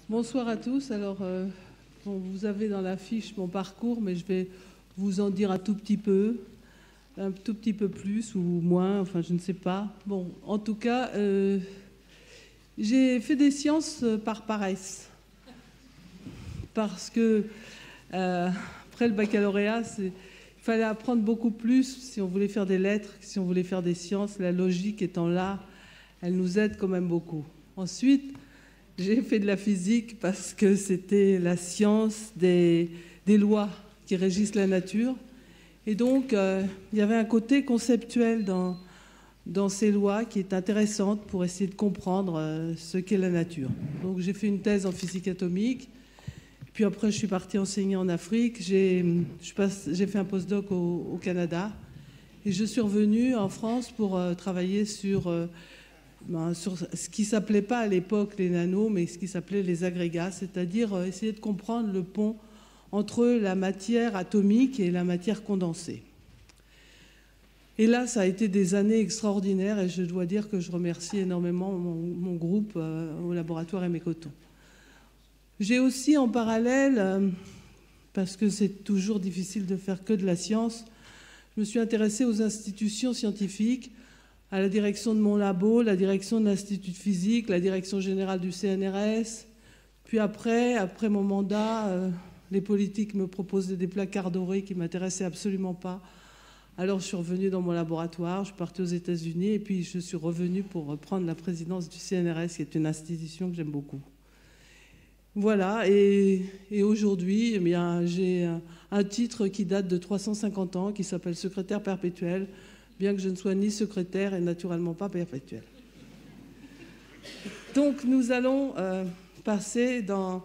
Bonsoir à tous. Alors, bon, vous avez dans la fiche mon parcours, mais je vais vous en dire un tout petit peu plus ou moins, enfin je ne sais pas. Bon, en tout cas, j'ai fait des sciences par paresse. Parce que, après le baccalauréat, il fallait apprendre beaucoup plus si on voulait faire des lettres, si on voulait faire des sciences. La logique étant là, elle nous aide quand même beaucoup. Ensuite, j'ai fait de la physique parce que c'était la science des lois qui régissent la nature. Et donc, il y avait un côté conceptuel dans ces lois qui est intéressante pour essayer de comprendre ce qu'est la nature. Donc, j'ai fait une thèse en physique atomique. Puis après, je suis partie enseigner en Afrique. J'ai fait un postdoc au Canada. Et je suis revenue en France pour travailler sur ce qui ne s'appelait pas à l'époque les nanos, mais ce qui s'appelait les agrégats, c'est-à-dire essayer de comprendre le pont entre la matière atomique et la matière condensée. Et là, ça a été des années extraordinaires et je dois dire que je remercie énormément mon groupe au laboratoire Aimé Cotton. J'ai aussi en parallèle, parce que c'est toujours difficile de faire que de la science, je me suis intéressée aux institutions scientifiques, à la direction de mon labo, la direction de l'Institut de physique, la direction générale du CNRS. Puis après mon mandat, les politiques me proposaient des placards dorés qui ne m'intéressaient absolument pas. Alors je suis revenue dans mon laboratoire, je suis partie aux États-Unis et puis je suis revenue pour reprendre la présidence du CNRS, qui est une institution que j'aime beaucoup. Voilà, et aujourd'hui, eh bien, j'ai un titre qui date de 350 ans, qui s'appelle secrétaire perpétuel, bien que je ne sois ni secrétaire et naturellement pas perpétuel. Donc nous allons passer dans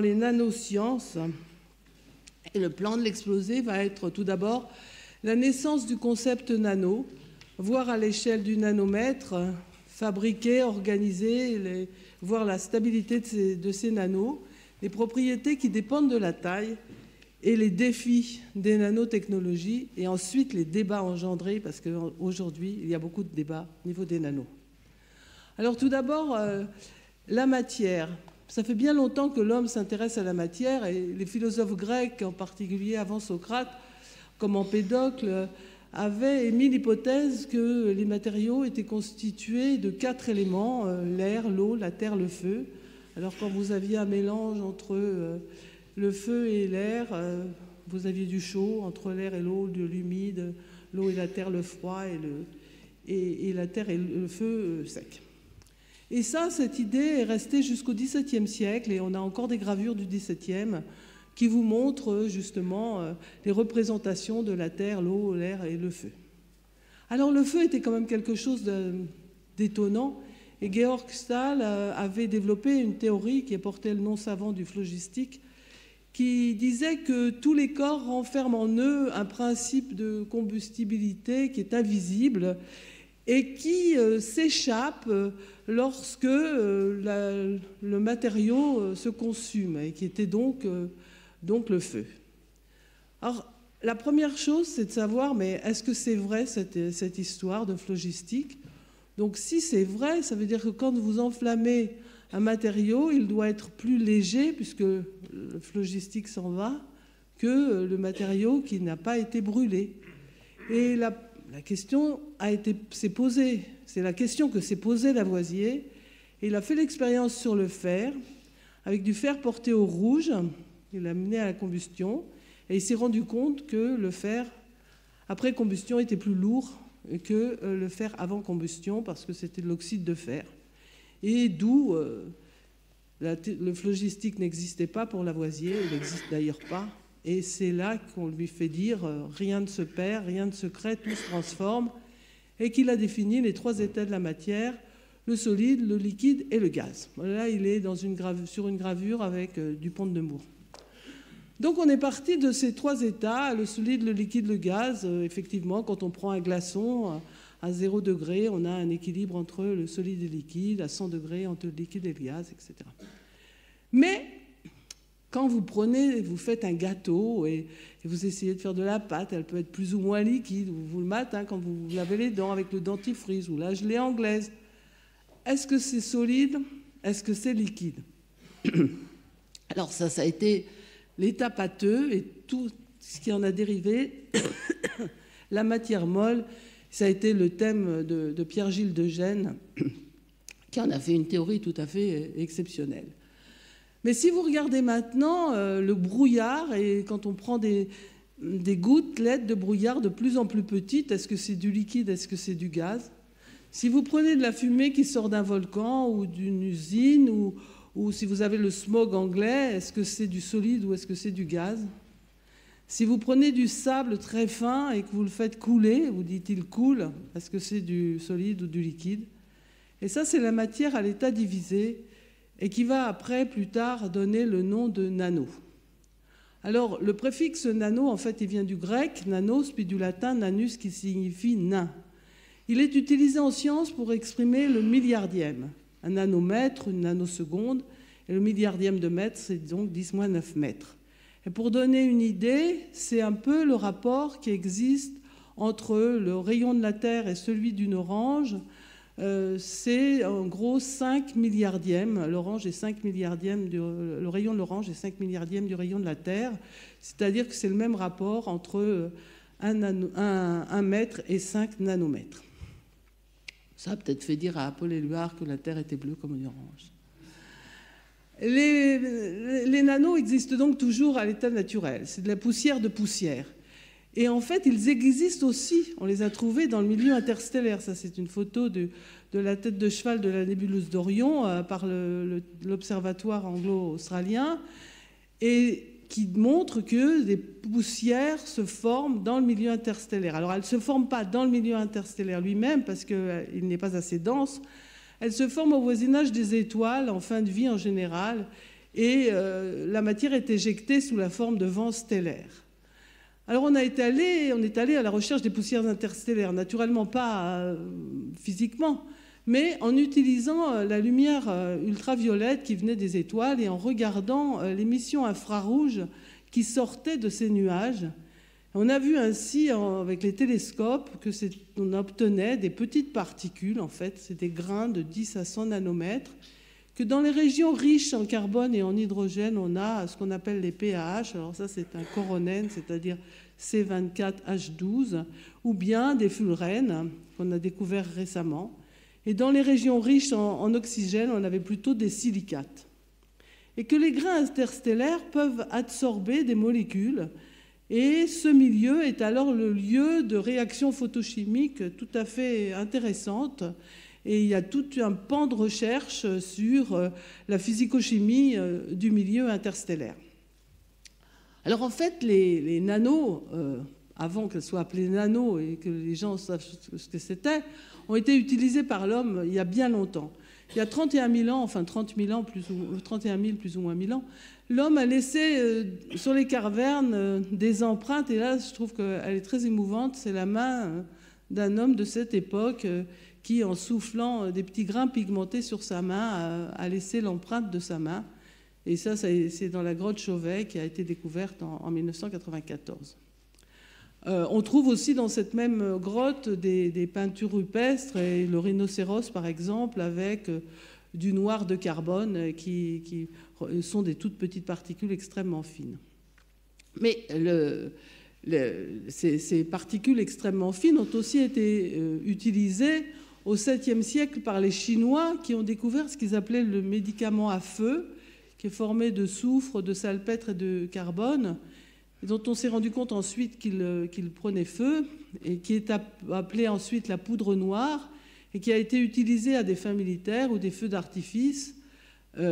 les nanosciences. Et le plan de l'exposé va être tout d'abord la naissance du concept nano, voir à l'échelle du nanomètre, fabriquer, organiser, voir la stabilité de ces nanos, les propriétés qui dépendent de la taille, et les défis des nanotechnologies, et ensuite les débats engendrés, parce qu'aujourd'hui, il y a beaucoup de débats au niveau des nanos. Alors tout d'abord, la matière. Ça fait bien longtemps que l'homme s'intéresse à la matière, et les philosophes grecs, en particulier avant Socrate, comme Empédocle, avaient émis l'hypothèse que les matériaux étaient constitués de 4 éléments, l'air, l'eau, la terre, le feu. Alors quand vous aviez un mélange entre le feu et l'air, vous aviez du chaud, entre l'air et l'eau, de l'humide, l'eau et la terre, le froid et la terre et le feu sec. Et ça, cette idée est restée jusqu'au XVIIe siècle, et on a encore des gravures du XVIIe qui vous montrent justement les représentations de la terre, l'eau, l'air et le feu. Alors le feu était quand même quelque chose d'étonnant, et Georg Stahl avait développé une théorie qui portait le nom savant du phlogistique, qui disait que tous les corps renferment en eux un principe de combustibilité qui est invisible et qui s'échappe lorsque le matériau se consume, et qui était donc le feu. Alors, la première chose, c'est de savoir, mais est-ce que c'est vrai cette histoire de phlogistique? Donc, si c'est vrai, ça veut dire que quand vous enflammez un matériau, il doit être plus léger, puisque le phlogistique s'en va, que le matériau qui n'a pas été brûlé. Et la question s'est posée, c'est la question que s'est posée Lavoisier, et il a fait l'expérience sur le fer, avec du fer porté au rouge, il l'a mené à la combustion, et il s'est rendu compte que le fer, après combustion, était plus lourd que le fer avant combustion, parce que c'était de l'oxyde de fer. Et d'où le phlogistique n'existait pas pour Lavoisier, il n'existe d'ailleurs pas. Et c'est là qu'on lui fait dire rien ne se perd, rien ne se crée, tout se transforme, et qu'il a défini les 3 états de la matière, le solide, le liquide et le gaz. Là, il est sur une gravure avec du Pont de Nemours. Donc on est parti de ces 3 états, le solide, le liquide, le gaz. Effectivement, quand on prend un glaçon à 0 degré, on a un équilibre entre le solide et le liquide, à 100 degrés entre le liquide et le gaz, etc. Mais quand vous faites un gâteau et vous essayez de faire de la pâte, elle peut être plus ou moins liquide, vous le matin quand vous lavez les dents avec le dentifrice ou la gelée anglaise. Est-ce que c'est solide? Est-ce que c'est liquide? Alors ça a été l'état pâteux et tout ce qui en a dérivé, la matière molle, ça a été le thème de Pierre-Gilles de Gennes, qui en a fait une théorie tout à fait exceptionnelle. Mais si vous regardez maintenant le brouillard, et quand on prend des gouttelettes de brouillard de plus en plus petites, est-ce que c'est du liquide, est-ce que c'est du gaz? Si vous prenez de la fumée qui sort d'un volcan ou d'une usine, ou si vous avez le smog anglais, est-ce que c'est du solide ou est-ce que c'est du gaz? Si vous prenez du sable très fin et que vous le faites couler, vous dites il coule, est-ce que c'est du solide ou du liquide? Et ça, c'est la matière à l'état divisé et qui va après, plus tard, donner le nom de nano. Alors, le préfixe nano, en fait, il vient du grec nanos, puis du latin nanus, qui signifie nain. Il est utilisé en science pour exprimer le milliardième. Un nanomètre, une nanoseconde, et le milliardième de mètre, c'est donc 10-9 mètres. Et pour donner une idée, c'est un peu le rapport qui existe entre le rayon de la Terre et celui d'une orange. C'est en gros 5 milliardièmes. L'orange est 5 milliardièmes le rayon de l'orange est 5 milliardièmes du rayon de la Terre. C'est-à-dire que c'est le même rapport entre 1 mètre et 5 nanomètres. Ça a peut-être fait dire à Paul Éluard que la Terre était bleue comme une orange. Les nanos existent donc toujours à l'état naturel. C'est de la poussière de poussière. Et en fait, ils existent aussi. On les a trouvés dans le milieu interstellaire. Ça, c'est une photo de la tête de cheval de la nébuleuse d'Orion par l'observatoire anglo-australien, et qui montre que des poussières se forment dans le milieu interstellaire. Alors, elles ne se forment pas dans le milieu interstellaire lui-même parce qu'il n'est pas assez dense. Elles se forment au voisinage des étoiles en fin de vie en général, et la matière est éjectée sous la forme de vents stellaires. Alors on est allé à la recherche des poussières interstellaires, naturellement pas physiquement, mais en utilisant la lumière ultraviolette qui venait des étoiles et en regardant l'émission infrarouge qui sortait de ces nuages. On a vu ainsi, avec les télescopes, qu'on obtenait des petites particules, en fait, c'est des grains de 10 à 100 nanomètres, que dans les régions riches en carbone et en hydrogène, on a ce qu'on appelle les PAH. Alors ça, c'est un coronène, c'est-à-dire C24H12, ou bien des fullerènes qu'on a découverts récemment. Et dans les régions riches en oxygène, on avait plutôt des silicates. Et que les grains interstellaires peuvent absorber des molécules, et ce milieu est alors le lieu de réactions photochimiques tout à fait intéressantes. Et il y a tout un pan de recherche sur la physico-chimie du milieu interstellaire. Alors en fait, les nanos, avant qu'elles soient appelées nanos et que les gens savent ce que c'était, ont été utilisés par l'homme il y a bien longtemps. Il y a 31 000 ans, enfin 30 000 ans, 31 000 plus ou moins 1000 ans, l'homme a laissé sur les cavernes des empreintes, et là je trouve qu'elle est très émouvante, c'est la main d'un homme de cette époque qui, en soufflant des petits grains pigmentés sur sa main, a laissé l'empreinte de sa main. Et ça, c'est dans la grotte Chauvet qui a été découverte en 1994. On trouve aussi dans cette même grotte des peintures rupestres, et le rhinocéros, par exemple, avec du noir de carbone, qui sont des toutes petites particules extrêmement fines. Mais ces particules extrêmement fines ont aussi été utilisées au 7e siècle par les Chinois, qui ont découvert ce qu'ils appelaient le médicament à feu, qui est formé de soufre, de salpêtre et de carbone, et dont on s'est rendu compte ensuite qu'il prenait feu, et qui est appelé ensuite la poudre noire, et qui a été utilisée à des fins militaires ou des feux d'artifice,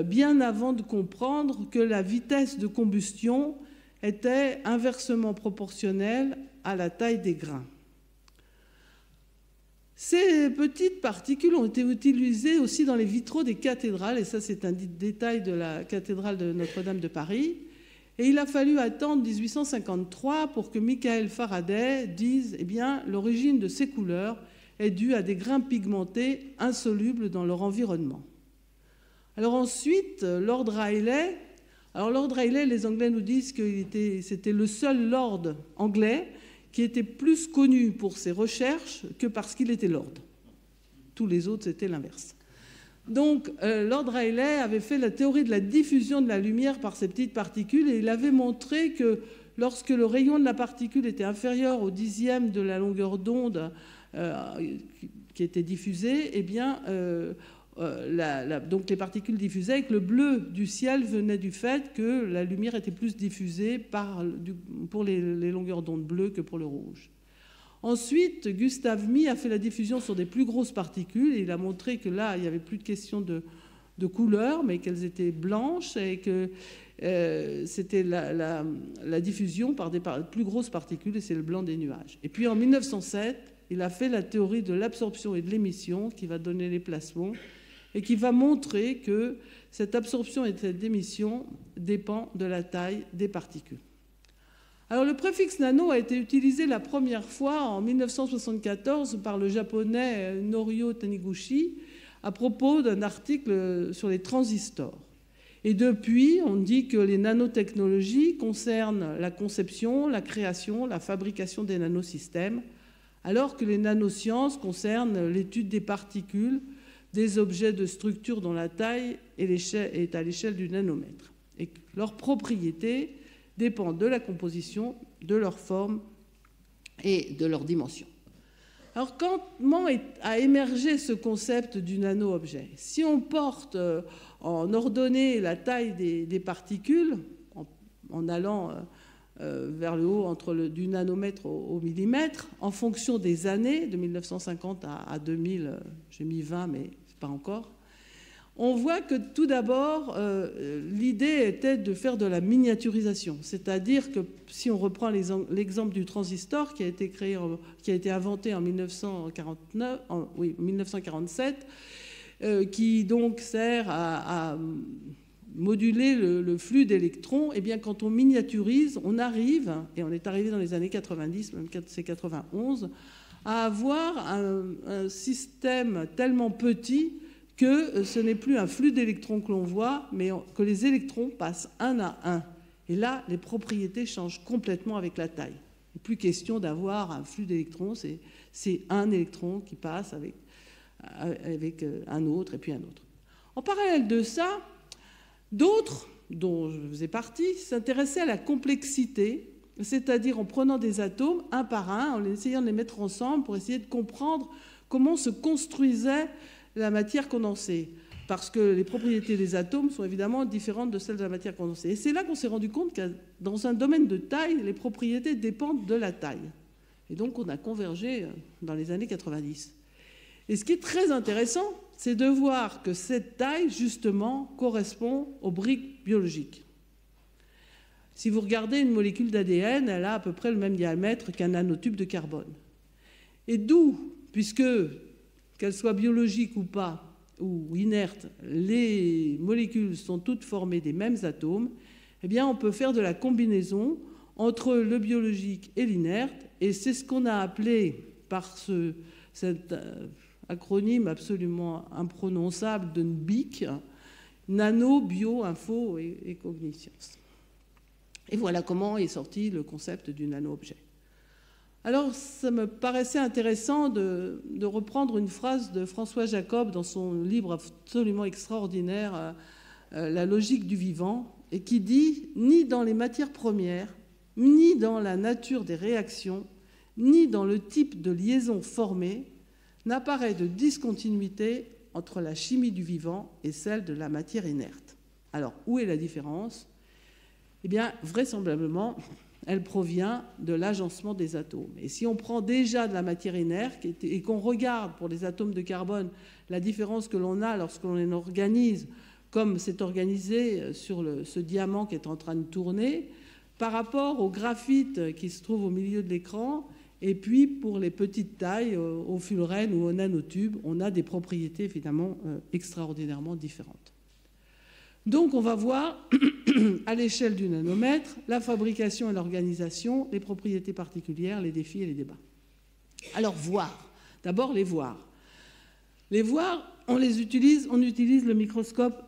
bien avant de comprendre que la vitesse de combustion était inversement proportionnelle à la taille des grains. Ces petites particules ont été utilisées aussi dans les vitraux des cathédrales, et ça c'est un détail de la cathédrale de Notre-Dame de Paris. Et il a fallu attendre 1853 pour que Michael Faraday dise « Eh bien, l'origine de ces couleurs est due à des grains pigmentés insolubles dans leur environnement ». Alors ensuite, Lord Rayleigh. Alors Lord Rayleigh, les Anglais nous disent que c'était le seul lord anglais qui était plus connu pour ses recherches que parce qu'il était lord. Tous les autres, c'était l'inverse. Donc, Lord Rayleigh avait fait la théorie de la diffusion de la lumière par ces petites particules et il avait montré que lorsque le rayon de la particule était inférieur au 10e de la longueur d'onde qui était diffusée, eh bien, donc les particules diffusaient et que le bleu du ciel venait du fait que la lumière était plus diffusée pour les longueurs d'onde bleues que pour le rouge. Ensuite, Gustav Mie a fait la diffusion sur des plus grosses particules et il a montré que là, il n'y avait plus de question de couleur, mais qu'elles étaient blanches et que c'était la diffusion par des plus grosses particules et c'est le blanc des nuages. Et puis en 1907, il a fait la théorie de l'absorption et de l'émission qui va donner les plasmons et qui va montrer que cette absorption et cette émission dépend de la taille des particules. Alors le préfixe nano a été utilisé la première fois en 1974 par le japonais Norio Taniguchi à propos d'un article sur les transistors. Et depuis, on dit que les nanotechnologies concernent la conception, la création, la fabrication des nanosystèmes, alors que les nanosciences concernent l'étude des particules, des objets de structure dont la taille est à l'échelle du nanomètre, et que leurs propriétés dépendent de la composition, de leur forme et de leur dimension. Alors, comment a émergé ce concept du nano-objet? Si on porte en ordonnée la taille des particules, en allant vers le haut du nanomètre au millimètre, en fonction des années, de 1950 à 2000, j'ai mis 20, mais pas encore, on voit que tout d'abord, l'idée était de faire de la miniaturisation. C'est-à-dire que si on reprend l'exemple du transistor qui a été inventé en 1947, qui donc sert à moduler le flux d'électrons, eh bien quand on miniaturise, on arrive, et on est arrivé dans les années 90, même c'est 91, à avoir un système tellement petit que ce n'est plus un flux d'électrons que l'on voit, mais que les électrons passent un à un. Et là, les propriétés changent complètement avec la taille. Il n'est plus question d'avoir un flux d'électrons, c'est un électron qui passe avec un autre et puis un autre. En parallèle de ça, d'autres, dont je faisais partie, s'intéressaient à la complexité, c'est-à-dire en prenant des atomes un par un, en essayant de les mettre ensemble pour essayer de comprendre comment se construisait la matière condensée, parce que les propriétés des atomes sont évidemment différentes de celles de la matière condensée. Et c'est là qu'on s'est rendu compte que dans un domaine de taille, les propriétés dépendent de la taille. Et donc on a convergé dans les années 90. Et ce qui est très intéressant, c'est de voir que cette taille, justement, correspond aux briques biologiques. Si vous regardez une molécule d'ADN, elle a à peu près le même diamètre qu'un nanotube de carbone. Et d'où, puisque qu'elles soient biologiques ou pas, ou inertes, les molécules sont toutes formées des mêmes atomes, eh bien, on peut faire de la combinaison entre le biologique et l'inerte, et c'est ce qu'on a appelé par cet acronyme absolument imprononçable de NBIC, nano, bio, info et cogniscience. Et voilà comment est sorti le concept du nano-objet. Alors, ça me paraissait intéressant de reprendre une phrase de François Jacob dans son livre absolument extraordinaire, La logique du vivant, et qui dit « Ni dans les matières premières, ni dans la nature des réactions, ni dans le type de liaison formée, n'apparaît de discontinuité entre la chimie du vivant et celle de la matière inerte. » Alors, où est la différence? Eh bien, vraisemblablement, elle provient de l'agencement des atomes. Et si on prend déjà de la matière inerte et qu'on regarde pour les atomes de carbone la différence que l'on a lorsqu'on les organise, comme c'est organisé sur ce diamant qui est en train de tourner, par rapport au graphite qui se trouve au milieu de l'écran, et puis pour les petites tailles, au fullerène ou au nanotube, on a des propriétés évidemment extraordinairement différentes. Donc on va voir à l'échelle du nanomètre la fabrication et l'organisation, les propriétés particulières, les défis et les débats. Alors voir, d'abord les voir. Les voir, on utilise le microscope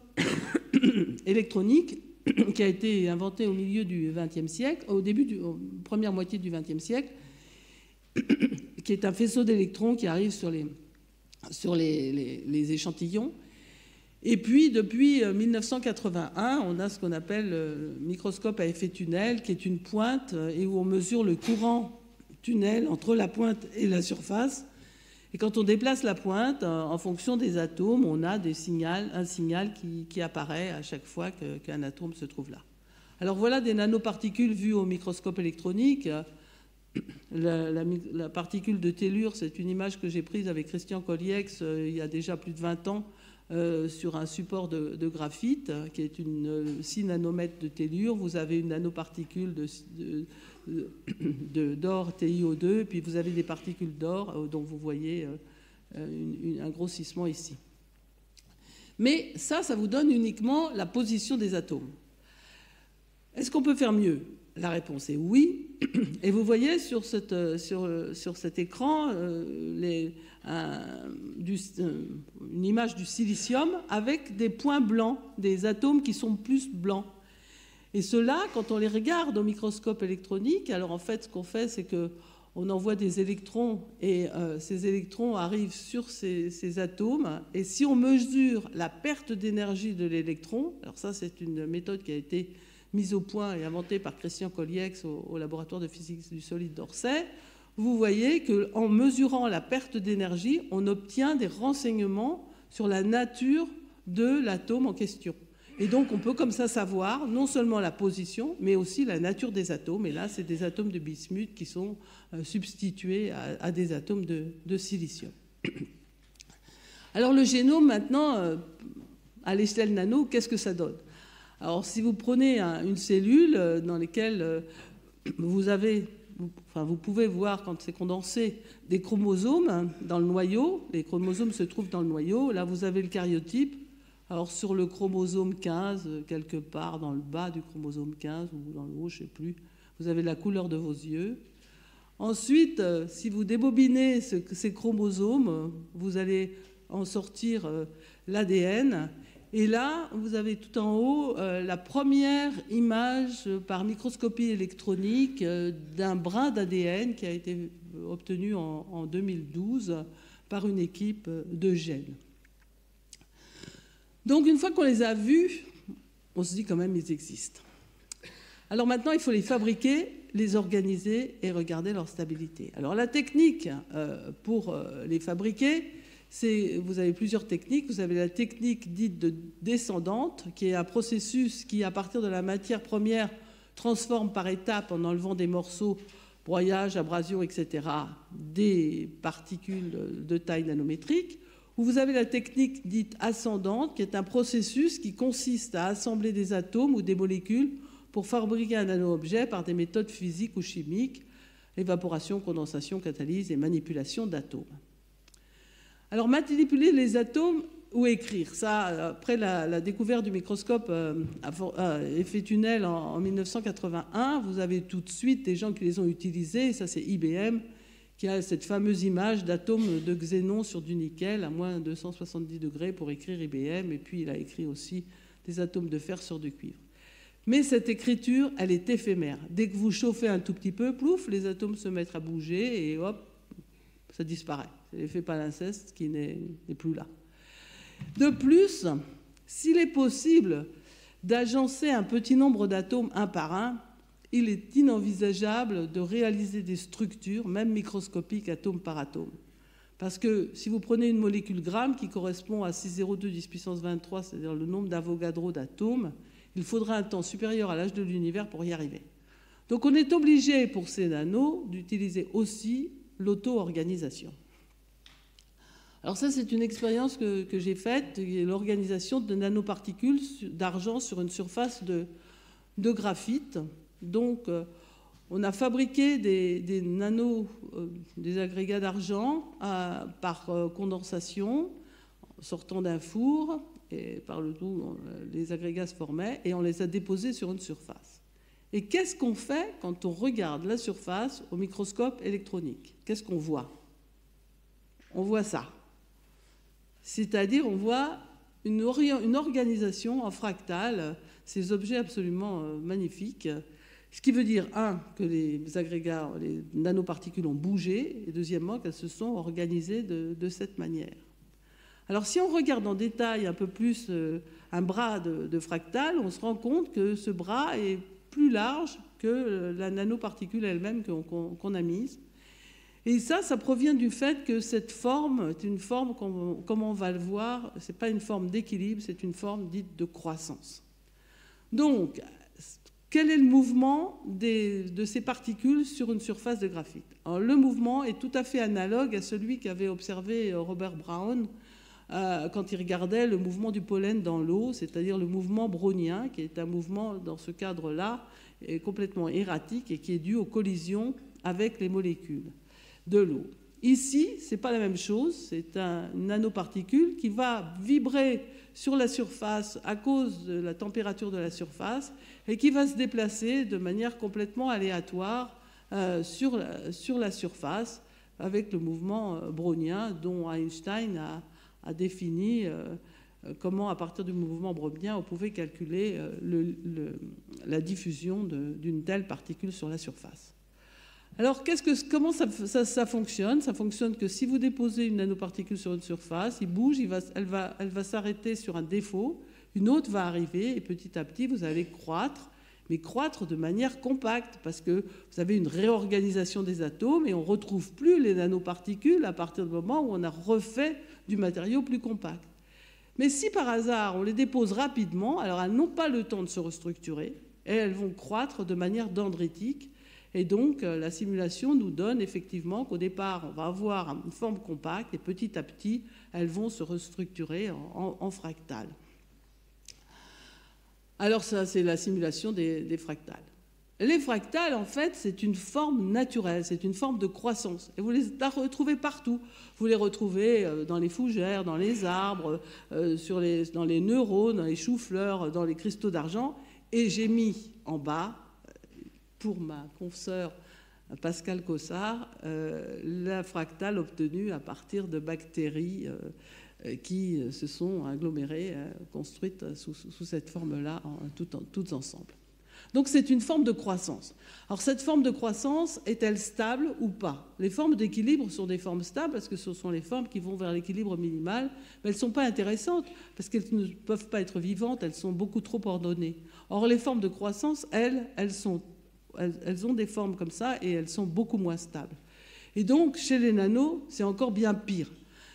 électronique qui a été inventé au milieu du XXe siècle, première moitié du XXe siècle, qui est un faisceau d'électrons qui arrive sur les échantillons Et puis, depuis 1981, on a ce qu'on appelle le microscope à effet tunnel, qui est une pointe et où on mesure le courant tunnel entre la pointe et la surface. Et quand on déplace la pointe, en fonction des atomes, on a un signal qui apparaît à chaque fois qu'un atome se trouve là. Alors voilà des nanoparticules vues au microscope électronique. La particule de tellure, c'est une image que j'ai prise avec Christian Colliex il y a déjà plus de 20 ans sur un support de graphite qui est une 6 nanomètres de tellure. Vous avez une nanoparticule d'or TiO2, puis vous avez des particules d'or dont vous voyez un grossissement ici. Mais ça vous donne uniquement la position des atomes. Est-ce qu'on peut faire mieux? La réponse est oui. Et vous voyez sur cet écran une image du silicium avec des points blancs, des atomes qui sont plus blancs. Et ceux-là, quand on les regarde au microscope électronique, alors en fait, ce qu'on fait, c'est qu'on envoie des électrons et ces électrons arrivent sur ces atomes. Et si on mesure la perte d'énergie de l'électron, alors ça, c'est une méthode qui a été mise au point et inventée par Christian Colliex au laboratoire de physique du solide d'Orsay, vous voyez qu'en mesurant la perte d'énergie, on obtient des renseignements sur la nature de l'atome en question. Et donc, on peut comme ça savoir non seulement la position, mais aussi la nature des atomes. Et là, c'est des atomes de bismuth qui sont substitués à des atomes de silicium. Alors, le génome, maintenant, à l'échelle nano, qu'est-ce que ça donne? Alors, si vous prenez une cellule dans laquelle vous pouvez voir, quand c'est condensé, des chromosomes dans le noyau. Les chromosomes se trouvent dans le noyau. Là, vous avez le karyotype. Alors, sur le chromosome 15, quelque part dans le bas du chromosome 15, ou dans le haut, je ne sais plus, vous avez la couleur de vos yeux. Ensuite, si vous débobinez ces chromosomes, vous allez en sortir l'ADN. Et là, vous avez tout en haut la première image par microscopie électronique d'un brin d'ADN qui a été obtenu en 2012 par une équipe de gènes. Donc, une fois qu'on les a vus, on se dit quand même ils existent. Alors maintenant, il faut les fabriquer, les organiser et regarder leur stabilité. Alors la technique pour les fabriquer, vous avez plusieurs techniques. Vous avez la technique dite de descendante, qui est un processus qui, à partir de la matière première, transforme par étapes, en enlevant des morceaux, broyage, abrasion, etc., des particules de taille nanométrique. Ou vous avez la technique dite ascendante, qui est un processus qui consiste à assembler des atomes ou des molécules pour fabriquer un nano-objet par des méthodes physiques ou chimiques, évaporation, condensation, catalyse et manipulation d'atomes. Alors, manipuler les atomes ou écrire, ça, après la découverte du microscope à effet tunnel en 1981, vous avez tout de suite des gens qui les ont utilisés, et ça c'est IBM, qui a cette fameuse image d'atomes de xénon sur du nickel à moins 270 degrés pour écrire IBM, et puis il a écrit aussi des atomes de fer sur du cuivre. Mais cette écriture, elle est éphémère. Dès que vous chauffez un tout petit peu, plouf, les atomes se mettent à bouger et hop, ça disparaît. C'est l'effet palimpseste qui n'est plus là. De plus, s'il est possible d'agencer un petit nombre d'atomes un par un, il est inenvisageable de réaliser des structures, même microscopiques, atome par atome. Parce que si vous prenez une molécule gramme qui correspond à 6,02 10 puissance 23, c'est-à-dire le nombre d'Avogadro d'atomes, il faudra un temps supérieur à l'âge de l'univers pour y arriver. Donc on est obligé, pour ces nanos, d'utiliser aussi l'auto-organisation. Alors ça, c'est une expérience que j'ai faite, l'organisation de nanoparticules d'argent sur une surface de graphite. Donc, on a fabriqué des nanos, des agrégats d'argent par condensation, sortant d'un four, et par le tout, les agrégats se formaient, et on les a déposés sur une surface. Et qu'est-ce qu'on fait quand on regarde la surface au microscope électronique? Qu'est-ce qu'on voit? On voit ça. C'est-à-dire, on voit une organisation en fractal, ces objets absolument magnifiques, ce qui veut dire, que les agrégats, les nanoparticules ont bougé, et deuxièmement, qu'elles se sont organisées de cette manière. Alors si on regarde en détail un peu plus un bras de fractal, on se rend compte que ce bras est plus large que la nanoparticule elle-même qu'on a mise. Et ça provient du fait que cette forme est une forme, comme on va le voir, ce n'est pas une forme d'équilibre, c'est une forme dite de croissance. Donc, quel est le mouvement de ces particules sur une surface de graphite? Alors, le mouvement est tout à fait analogue à celui qu'avait observé Robert Brown quand il regardait le mouvement du pollen dans l'eau, c'est-à-dire le mouvement brownien, qui est un mouvement, dans ce cadre-là, complètement erratique et qui est dû aux collisions avec les molécules de l'eau. Ici, ce n'est pas la même chose, c'est une nanoparticule qui va vibrer sur la surface à cause de la température de la surface et qui va se déplacer de manière complètement aléatoire sur la surface avec le mouvement brownien dont Einstein a défini comment, à partir du mouvement brownien, on pouvait calculer la diffusion d'une telle particule sur la surface. Alors, comment ça fonctionne? Ça fonctionne que si vous déposez une nanoparticule sur une surface, il bouge, elle va s'arrêter sur un défaut, une autre va arriver, et petit à petit, vous allez croître, mais croître de manière compacte, parce que vous avez une réorganisation des atomes, et on ne retrouve plus les nanoparticules à partir du moment où on a refait du matériau plus compact. Mais si par hasard, on les dépose rapidement, alors elles n'ont pas le temps de se restructurer, et elles vont croître de manière dendritique. Et donc, la simulation nous donne effectivement qu'au départ, on va avoir une forme compacte et petit à petit, elles vont se restructurer en fractales. Alors ça, c'est la simulation des fractales. Les fractales, en fait, c'est une forme naturelle, c'est une forme de croissance. Et vous les retrouvez partout. Vous les retrouvez dans les fougères, dans les arbres, dans les neurones, dans les choux-fleurs, dans les cristaux d'argent. Et j'ai mis en bas, pour ma consoeur Pascal Cossard, la fractale obtenue à partir de bactéries qui se sont agglomérées, construites sous cette forme-là, toutes ensemble. Donc c'est une forme de croissance. Alors cette forme de croissance est-elle stable ou pas? Les formes d'équilibre sont des formes stables parce que ce sont les formes qui vont vers l'équilibre minimal, mais elles ne sont pas intéressantes parce qu'elles ne peuvent pas être vivantes, elles sont beaucoup trop ordonnées. Or les formes de croissance, elles ont des formes comme ça et elles sont beaucoup moins stables. Et donc, chez les nanos, c'est encore bien pire.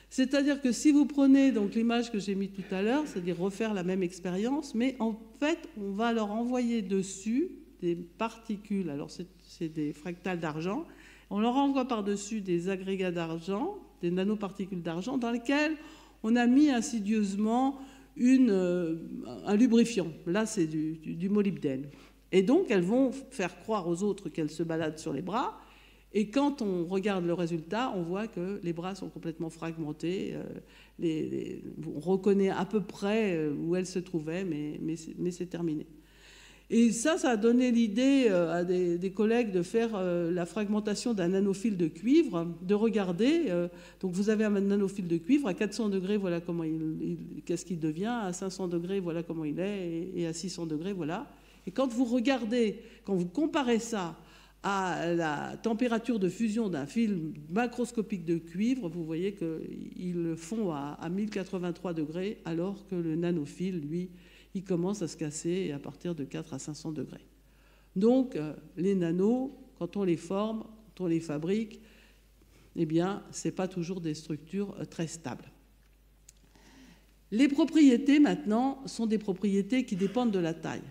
C'est-à-dire que si vous prenez donc l'image que j'ai mise tout à l'heure, c'est-à-dire refaire la même expérience, mais en fait, on va leur envoyer dessus des particules, alors c'est des fractales d'argent, on leur envoie par-dessus des agrégats d'argent, des nanoparticules d'argent, dans lesquelles on a mis insidieusement un lubrifiant. Là, c'est du molybdène. Et donc, elles vont faire croire aux autres qu'elles se baladent sur les bras. Et quand on regarde le résultat, on voit que les bras sont complètement fragmentés. On reconnaît à peu près où elles se trouvaient, mais c'est terminé. Et ça a donné l'idée à des collègues de faire la fragmentation d'un nanophile de cuivre, de regarder. Donc vous avez un nanophile de cuivre, à 400 degrés, voilà comment qu'est-ce qu'il devient, à 500 degrés, voilà comment il est, et à 600 degrés, voilà. Et quand vous regardez, quand vous comparez ça à la température de fusion d'un film macroscopique de cuivre, vous voyez qu'ils le font à 1083 degrés, alors que le nanophile, lui, il commence à se casser à partir de 4 à 500 degrés. Donc, les nanos, quand on les forme, quand on les fabrique, eh bien, ce n'est pas toujours des structures très stables. Les propriétés, maintenant, sont des propriétés qui dépendent de la taille.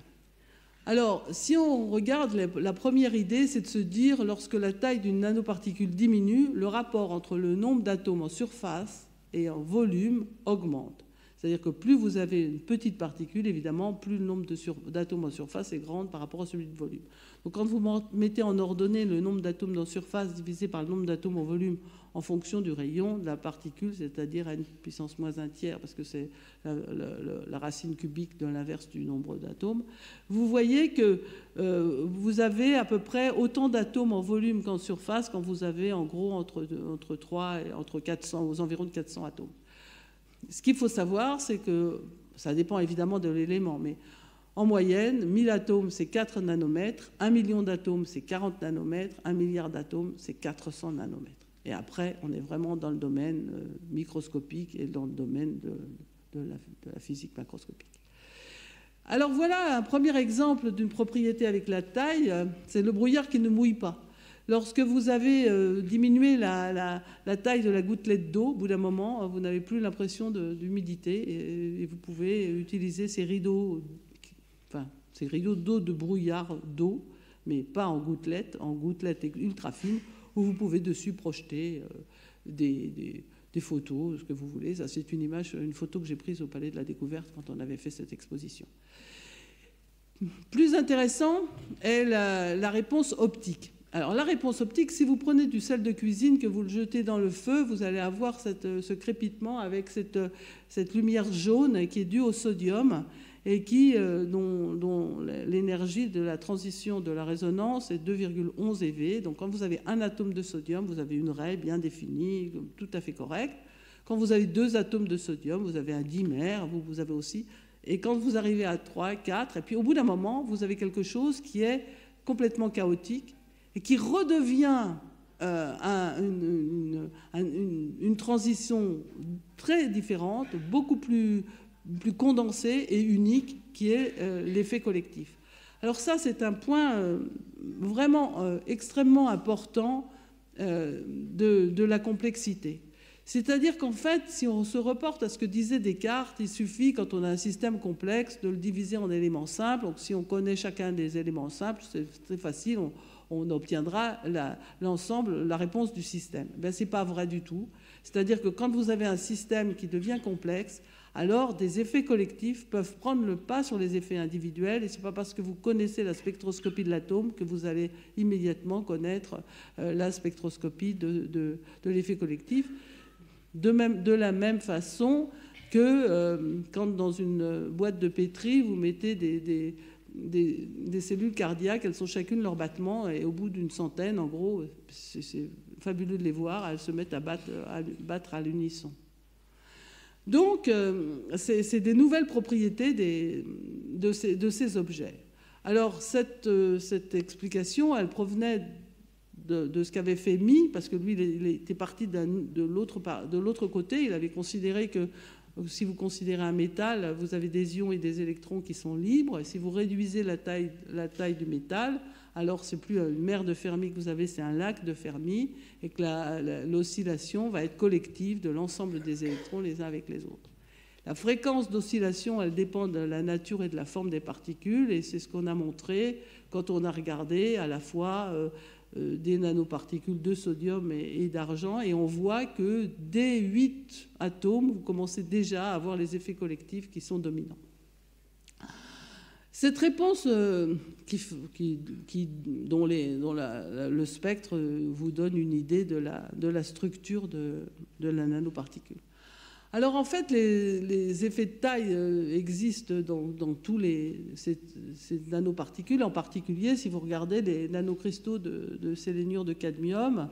Alors, si on regarde, la première idée, c'est de se dire, lorsque la taille d'une nanoparticule diminue, le rapport entre le nombre d'atomes en surface et en volume augmente. C'est-à-dire que plus vous avez une petite particule, évidemment, plus le nombre d'atomes en surface est grand par rapport à celui de volume. Donc quand vous mettez en ordonnée le nombre d'atomes en surface divisé par le nombre d'atomes en volume en fonction du rayon de la particule, c'est-à-dire à une puissance moins un tiers, parce que c'est la racine cubique de l'inverse du nombre d'atomes, vous voyez que vous avez à peu près autant d'atomes en volume qu'en surface quand vous avez en gros entre 3 et entre 400, aux environs de 400 atomes. Ce qu'il faut savoir, c'est que ça dépend évidemment de l'élément, mais en moyenne, 1000 atomes, c'est 4 nanomètres, 1 million d'atomes, c'est 40 nanomètres, 1 milliard d'atomes, c'est 400 nanomètres. Et après, on est vraiment dans le domaine microscopique et dans le domaine de la physique macroscopique. Alors voilà un premier exemple d'une propriété avec la taille, c'est le brouillard qui ne mouille pas. Lorsque vous avez diminué la taille de la gouttelette d'eau, au bout d'un moment, vous n'avez plus l'impression d'humidité et vous pouvez utiliser ces rideaux d'eau de brouillard d'eau, mais pas en gouttelettes ultra fines, où vous pouvez dessus projeter des photos, ce que vous voulez. Ça, c'est une photo que j'ai prise au Palais de la Découverte quand on avait fait cette exposition. Plus intéressant est la réponse optique. Alors la réponse optique, si vous prenez du sel de cuisine, que vous le jetez dans le feu, vous allez avoir ce crépitement avec cette lumière jaune qui est due au sodium et dont l'énergie de la transition de la résonance est 2,11 eV. Donc quand vous avez un atome de sodium, vous avez une raie bien définie, tout à fait correcte. Quand vous avez 2 atomes de sodium, vous avez un dimère, vous avez aussi... Et quand vous arrivez à 3, 4, et puis au bout d'un moment, vous avez quelque chose qui est complètement chaotique et qui redevient une transition très différente, beaucoup plus condensée et unique, qui est l'effet collectif. Alors ça, c'est un point vraiment extrêmement important de la complexité. C'est-à-dire qu'en fait, si on se reporte à ce que disait Descartes, il suffit, quand on a un système complexe, de le diviser en éléments simples. Donc si on connaît chacun des éléments simples, c'est très facile, on obtiendra l'ensemble, la réponse du système. Ben, ce n'est pas vrai du tout. C'est-à-dire que quand vous avez un système qui devient complexe, alors des effets collectifs peuvent prendre le pas sur les effets individuels, et ce n'est pas parce que vous connaissez la spectroscopie de l'atome que vous allez immédiatement connaître la spectroscopie de l'effet collectif. De la même façon que quand dans une boîte de pétri, vous mettez des cellules cardiaques, elles sont chacune leur battement, et au bout d'une centaine, en gros, c'est fabuleux de les voir, elles se mettent à battre à l'unisson. Donc, c'est des nouvelles propriétés de ces objets. Alors, cette explication, elle provenait de ce qu'avait fait Mie, parce que lui, il était parti de l'autre côté. Il avait considéré que si vous considérez un métal, vous avez des ions et des électrons qui sont libres. Et si vous réduisez la taille du métal, alors c'est plus une mer de Fermi que vous avez, c'est un lac de Fermi, et que l'oscillation va être collective de l'ensemble des électrons les uns avec les autres. La fréquence d'oscillation, elle dépend de la nature et de la forme des particules, et c'est ce qu'on a montré quand on a regardé à la fois des nanoparticules de sodium et d'argent, et on voit que dès 8 atomes, vous commencez déjà à avoir les effets collectifs qui sont dominants. Cette réponse dont le spectre vous donne une idée de la structure de la nanoparticule. Alors en fait, les effets de taille existent dans tous ces nanoparticules. En particulier, si vous regardez les nanocristaux de séléniure de cadmium,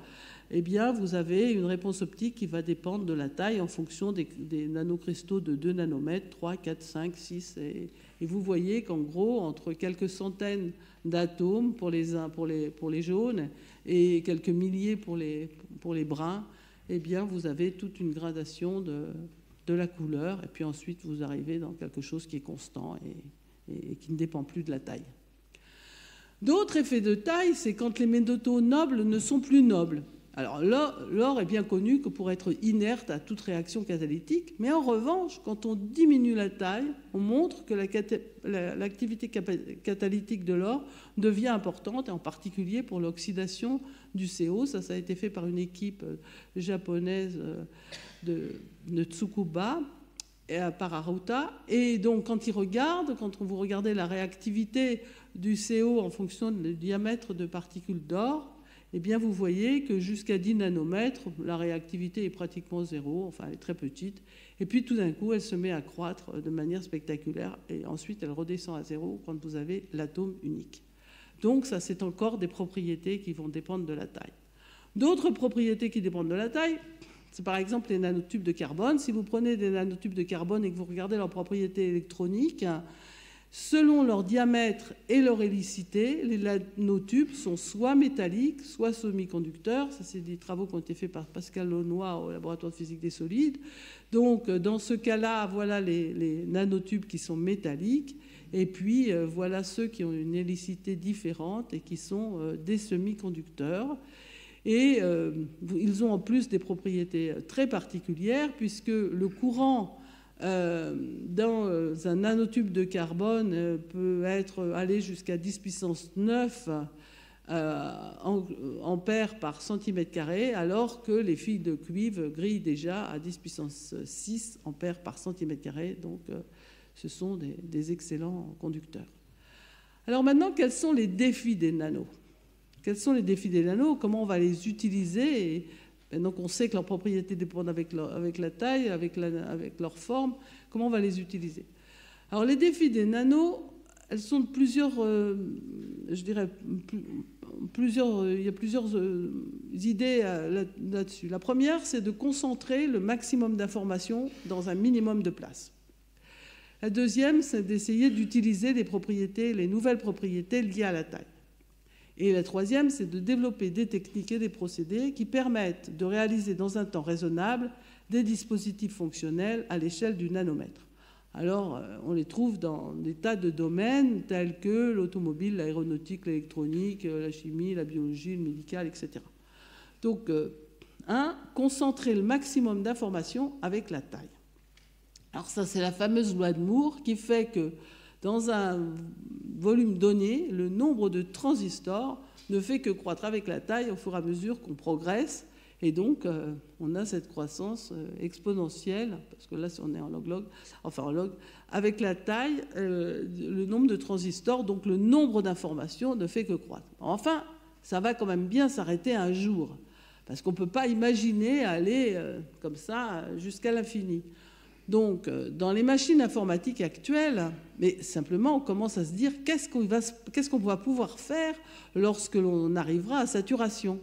eh bien, vous avez une réponse optique qui va dépendre de la taille en fonction des nanocristaux de 2 nanomètres, 3, 4, 5, 6. Et vous voyez qu'en gros, entre quelques centaines d'atomes pour les jaunes et quelques milliers pour les bruns, eh bien, vous avez toute une gradation de la couleur, et puis ensuite, vous arrivez dans quelque chose qui est constant et qui ne dépend plus de la taille. D'autres effets de taille, c'est quand les métaux nobles ne sont plus nobles. Alors, l'or est bien connu que pour être inerte à toute réaction catalytique, mais en revanche, quand on diminue la taille, on montre que l'activité catalytique de l'or devient importante, et en particulier pour l'oxydation du CO. Ça a été fait par une équipe japonaise de Tsukuba par Haruta. Et donc, quand vous regardez la réactivité du CO en fonction du diamètre de particules d'or, eh bien, vous voyez que jusqu'à 10 nanomètres, la réactivité est pratiquement zéro, enfin, elle est très petite. Et puis, tout d'un coup, elle se met à croître de manière spectaculaire. Et ensuite, elle redescend à zéro quand vous avez l'atome unique. Donc, ça, c'est encore des propriétés qui vont dépendre de la taille. D'autres propriétés qui dépendent de la taille, c'est par exemple les nanotubes de carbone. Si vous prenez des nanotubes de carbone et que vous regardez leurs propriétés électroniques, Selon leur diamètre et leur hélicité, les nanotubes sont soit métalliques, soit semi-conducteurs. Ça, c'est des travaux qui ont été faits par Pascal Launois au laboratoire de physique des solides. Donc, dans ce cas-là, voilà les nanotubes qui sont métalliques. Et puis, voilà ceux qui ont une hélicité différente et qui sont des semi-conducteurs. Et ils ont en plus des propriétés très particulières, puisque le courant dans un nanotube de carbone peut aller jusqu'à 10 puissance 9 ampères par centimètre carré, alors que les fils de cuivre grillent déjà à 10 puissance 6 ampères par centimètre carré. Donc, ce sont des excellents conducteurs. Alors maintenant, quels sont les défis des nanos? Quels sont les défis des nanos? Comment on va les utiliser? Et maintenant qu'on sait que leurs propriétés dépendent avec la taille, avec leur forme, comment on va les utiliser? Alors les défis des nanos, elles sont de plusieurs, je dirais, il y a plusieurs idées là-dessus. La première, c'est de concentrer le maximum d'informations dans un minimum de place. La deuxième, c'est d'essayer d'utiliser les nouvelles propriétés liées à la taille. Et la troisième, c'est de développer des techniques et des procédés qui permettent de réaliser dans un temps raisonnable des dispositifs fonctionnels à l'échelle du nanomètre. Alors, on les trouve dans des tas de domaines tels que l'automobile, l'aéronautique, l'électronique, la chimie, la biologie, le médical, etc. Donc, concentrer le maximum d'informations avec la taille. Alors ça, c'est la fameuse loi de Moore qui fait que dans un volume donné, le nombre de transistors ne fait que croître avec la taille au fur et à mesure qu'on progresse. Et donc, on a cette croissance exponentielle, parce que là, si on est en log, avec la taille, le nombre de transistors, donc le nombre d'informations ne fait que croître. Enfin, ça va quand même bien s'arrêter un jour, parce qu'on ne peut pas imaginer aller comme ça jusqu'à l'infini. Donc, dans les machines informatiques actuelles, mais simplement, on commence à se dire qu'est-ce qu'on va pouvoir faire lorsque l'on arrivera à saturation.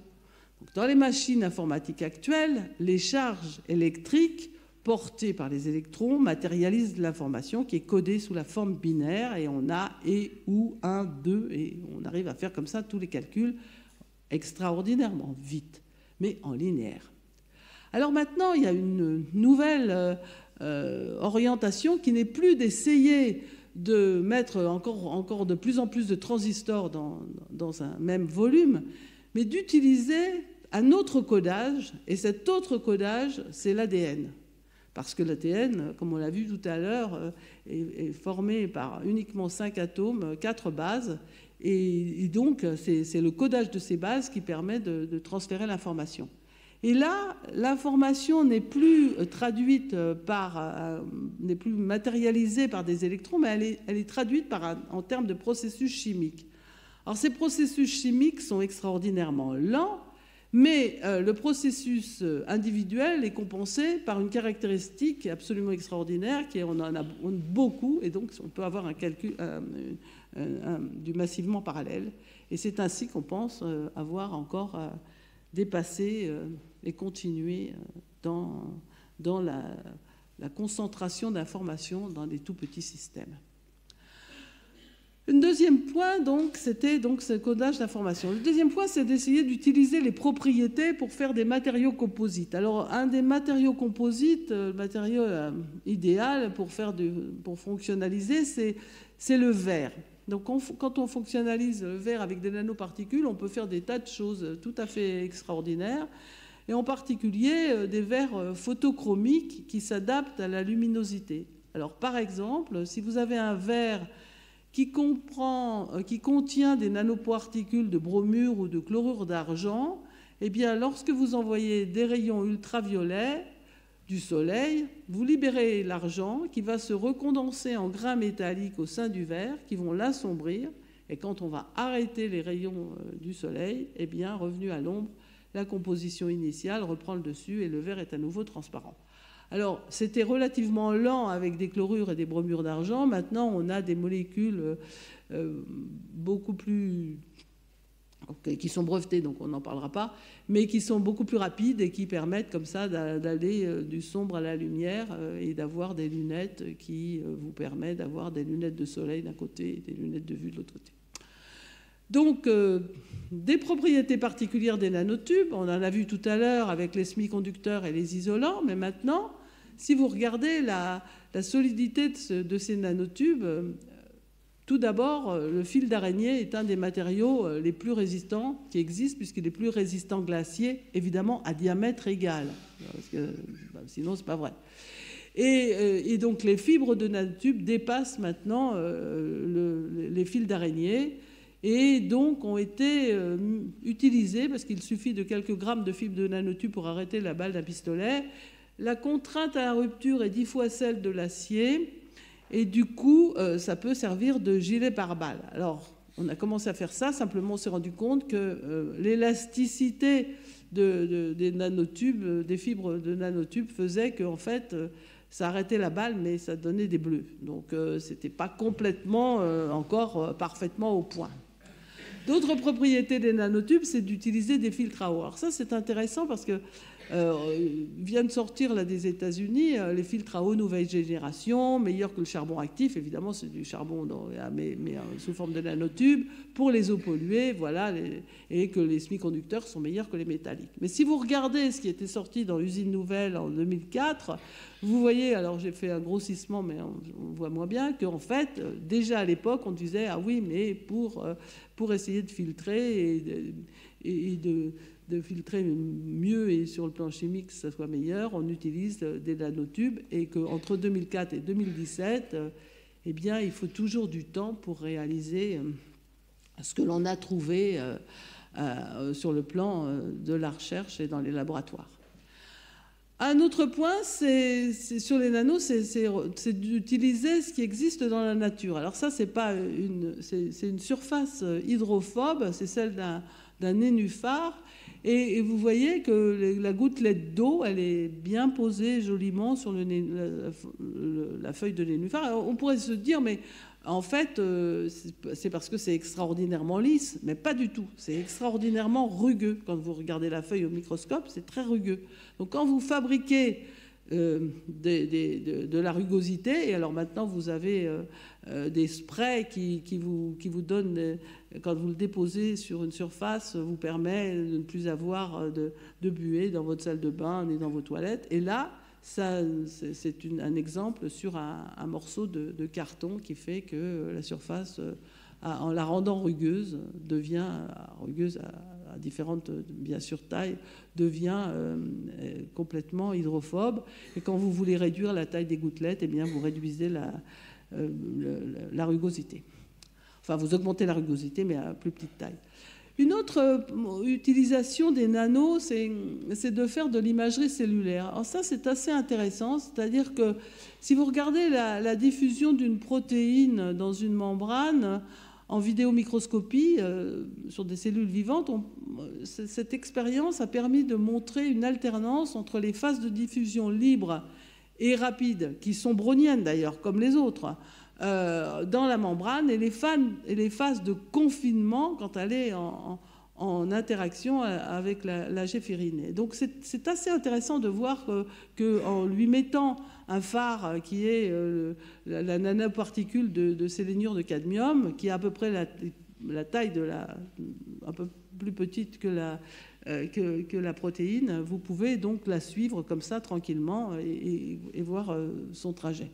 Donc, dans les machines informatiques actuelles, les charges électriques portées par les électrons matérialisent l'information qui est codée sous la forme binaire, et on a et, ou, 1, 2, et on arrive à faire comme ça tous les calculs extraordinairement vite, mais en linéaire. Alors maintenant, il y a une nouvelle orientation qui n'est plus d'essayer de mettre encore de plus en plus de transistors dans un même volume, mais d'utiliser un autre codage, et cet autre codage, c'est l'ADN. Parce que l'ADN, comme on l'a vu tout à l'heure, est formé par uniquement 5 atomes, 4 bases, et donc c'est le codage de ces bases qui permet de transférer l'information. Et là, l'information n'est plus traduite n'est plus matérialisée par des électrons, mais elle est traduite en termes de processus chimiques. Alors, ces processus chimiques sont extraordinairement lents, mais le processus individuel est compensé par une caractéristique absolument extraordinaire, on en a beaucoup, et donc on peut avoir un calcul du massivement parallèle. Et c'est ainsi qu'on pense avoir encore dépasser et continuer dans la concentration d'informations dans des tout petits systèmes. Un deuxième point, c'était ce codage d'informations. Le deuxième point, c'est d'essayer d'utiliser les propriétés pour faire des matériaux composites. Alors, un des matériaux composites, le matériau idéal pour fonctionnaliser, c'est le verre. Donc, quand on fonctionnalise le verre avec des nanoparticules, on peut faire des tas de choses tout à fait extraordinaires, et en particulier des verres photochromiques qui s'adaptent à la luminosité. Alors, par exemple, si vous avez un verre qui contient des nanoparticules de bromure ou de chlorure d'argent, eh bien, lorsque vous envoyez des rayons ultraviolets du soleil, vous libérez l'argent qui va se recondenser en grains métalliques au sein du verre, qui vont l'assombrir. Et quand on va arrêter les rayons du soleil, eh bien, revenu à l'ombre, la composition initiale reprend le dessus et le verre est à nouveau transparent. Alors, c'était relativement lent avec des chlorures et des bromures d'argent. Maintenant, on a des molécules beaucoup plus qui sont brevetés, donc on n'en parlera pas, mais qui sont beaucoup plus rapides et qui permettent comme ça d'aller du sombre à la lumière et d'avoir des lunettes qui vous permettent d'avoir des lunettes de soleil d'un côté et des lunettes de vue de l'autre côté. Donc, des propriétés particulières des nanotubes, on en a vu tout à l'heure avec les semi-conducteurs et les isolants, mais maintenant, si vous regardez la solidité de ces nanotubes, tout d'abord, le fil d'araignée est un des matériaux les plus résistants qui existent, puisqu'il est plus résistant glacier, évidemment, à diamètre égal. Parce que, sinon, ce n'est pas vrai. Et donc, les fibres de nanotubes dépassent maintenant les fils d'araignée et donc ont été utilisés, parce qu'il suffit de quelques grammes de fibres de nanotubes pour arrêter la balle d'un pistolet. La contrainte à la rupture est 10 fois celle de l'acier. Et du coup, ça peut servir de gilet pare-balles. Alors, on a commencé à faire ça, simplement on s'est rendu compte que l'élasticité des nanotubes, des fibres de nanotubes, faisait qu'en fait, ça arrêtait la balle, mais ça donnait des bleus. Donc, ce n'était pas complètement encore parfaitement au point. D'autres propriétés des nanotubes, c'est d'utiliser des filtres à eau. Alors ça, c'est intéressant parce que vient de sortir là, des États-Unis les filtres à eau nouvelle génération, meilleurs que le charbon actif. Évidemment, c'est du charbon mais sous forme de nanotubes pour les eaux polluées, voilà, et que les semi-conducteurs sont meilleurs que les métalliques. Mais si vous regardez ce qui était sorti dans l'usine nouvelle en 2004, vous voyez, alors j'ai fait un grossissement, mais on voit moins bien, qu'en fait, déjà à l'époque, on disait, ah oui, mais pour essayer de filtrer et de filtrer mieux et sur le plan chimique que ça soit meilleur, on utilise des nanotubes et qu'entre 2004 et 2017, eh bien, il faut toujours du temps pour réaliser ce que l'on a trouvé sur le plan de la recherche et dans les laboratoires. Un autre point, c'est sur les nanos, c'est d'utiliser ce qui existe dans la nature. Alors ça, c'est une surface hydrophobe, c'est celle d'un nénuphar. Et vous voyez que la gouttelette d'eau, elle est bien posée joliment sur la feuille de nénuphar. Alors, on pourrait se dire, mais en fait, c'est parce que c'est extraordinairement lisse, mais pas du tout. C'est extraordinairement rugueux. Quand vous regardez la feuille au microscope, c'est très rugueux. Donc quand vous fabriquez de la rugosité, et alors maintenant vous avez des sprays qui vous donnent, quand vous le déposez sur une surface, vous permet de ne plus avoir de buée dans votre salle de bain ni dans vos toilettes. Et là, ça, c'est un exemple sur un morceau de carton qui fait que la surface, en la rendant rugueuse, devient rugueuse à différentes, bien sûr, tailles, devient complètement hydrophobe. Et quand vous voulez réduire la taille des gouttelettes, eh bien, vous réduisez la rugosité. Enfin, vous augmentez la rugosité, mais à plus petite taille. Une autre utilisation des nanos, c'est de faire de l'imagerie cellulaire. Alors ça, c'est assez intéressant. C'est-à-dire que si vous regardez la diffusion d'une protéine dans une membrane en vidéomicroscopie sur des cellules vivantes, cette expérience a permis de montrer une alternance entre les phases de diffusion libres et rapides, qui sont browniennes d'ailleurs, comme les autres, dans la membrane, et les phases de confinement quand elle est en interaction avec la géphérine. Donc c'est assez intéressant de voir qu'en lui mettant un phare qui est la nanoparticule de séléniure de cadmium, qui est à peu près la taille un peu plus petite que la protéine, vous pouvez donc la suivre comme ça tranquillement et voir son trajet.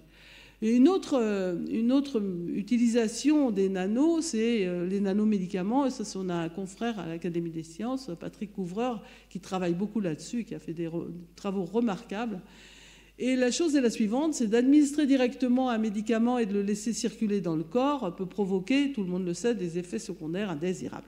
Et une autre utilisation des nanos, c'est les nanomédicaments. Et ça, on a un confrère à l'Académie des sciences, Patrick Couvreur, qui travaille beaucoup là-dessus, qui a fait des travaux remarquables. Et la chose est la suivante, c'est d'administrer directement un médicament et de le laisser circuler dans le corps peut provoquer, tout le monde le sait, des effets secondaires indésirables.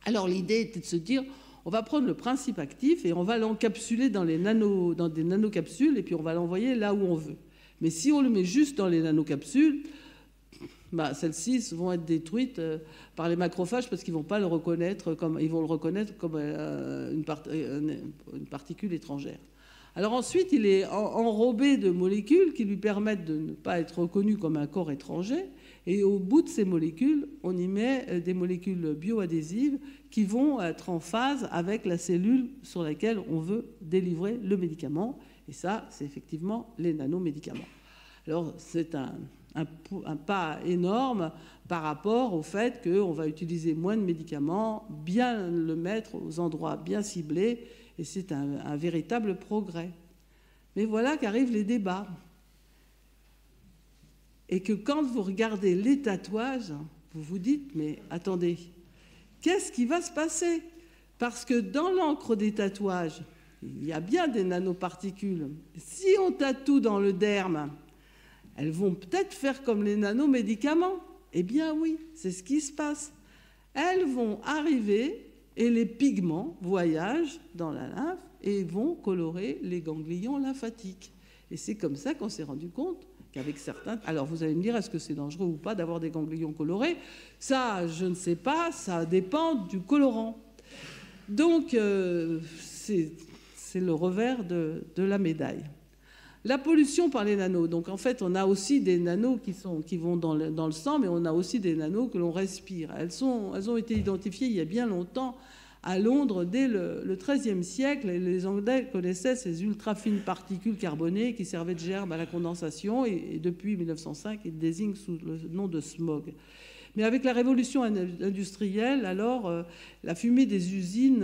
Alors l'idée était de se dire, on va prendre le principe actif et on va l'encapsuler dans des nanocapsules et puis on va l'envoyer là où on veut. Mais si on le met juste dans les nanocapsules, celles-ci vont être détruites par les macrophages parce qu'ils ne vont pas le reconnaître ils vont le reconnaître comme une particule étrangère. Alors ensuite, il est enrobé de molécules qui lui permettent de ne pas être reconnu comme un corps étranger. Et au bout de ces molécules, on y met des molécules bioadhésives qui vont être en phase avec la cellule sur laquelle on veut délivrer le médicament. Et ça, c'est effectivement les nanomédicaments. Alors, c'est un pas énorme par rapport au fait qu'on va utiliser moins de médicaments, bien le mettre aux endroits bien ciblés, et c'est un véritable progrès. Mais voilà qu'arrivent les débats. Et que quand vous regardez les tatouages, vous vous dites, mais attendez, qu'est-ce qui va se passer? Parce que dans l'encre des tatouages, il y a bien des nanoparticules. Si on tatoue dans le derme, elles vont peut-être faire comme les nanomédicaments. Eh bien oui, c'est ce qui se passe. Elles vont arriver et les pigments voyagent dans la lymphe et vont colorer les ganglions lymphatiques. Et c'est comme ça qu'on s'est rendu compte qu'avec certains... Alors vous allez me dire, est-ce que c'est dangereux ou pas d'avoir des ganglions colorés? Ça, je ne sais pas, ça dépend du colorant. Donc, c'est le revers de la médaille. La pollution par les nanos. Donc en fait, on a aussi des nanos qui vont dans le sang, mais on a aussi des nanos que l'on respire. Elles ont été identifiées il y a bien longtemps à Londres, dès le XIIIe siècle. Et les Anglais connaissaient ces ultra-fines particules carbonées qui servaient de gerbe à la condensation. Et depuis 1905, ils désignent sous le nom de smog. Mais avec la révolution industrielle, alors, la fumée des usines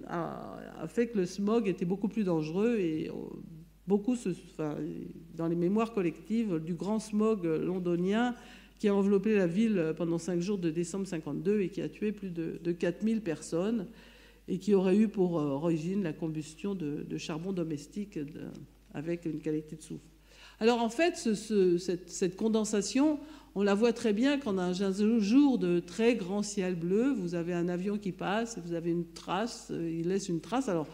a fait que le smog était beaucoup plus dangereux et beaucoup, dans les mémoires collectives, du grand smog londonien qui a enveloppé la ville pendant 5 jours de décembre 52 et qui a tué plus de 4000 personnes et qui aurait eu pour origine la combustion de charbon domestique avec une qualité de soufre. Alors en fait, cette condensation, on la voit très bien quand dans un jour de très grand ciel bleu, vous avez un avion qui passe, vous avez une trace, il laisse une trace. Alors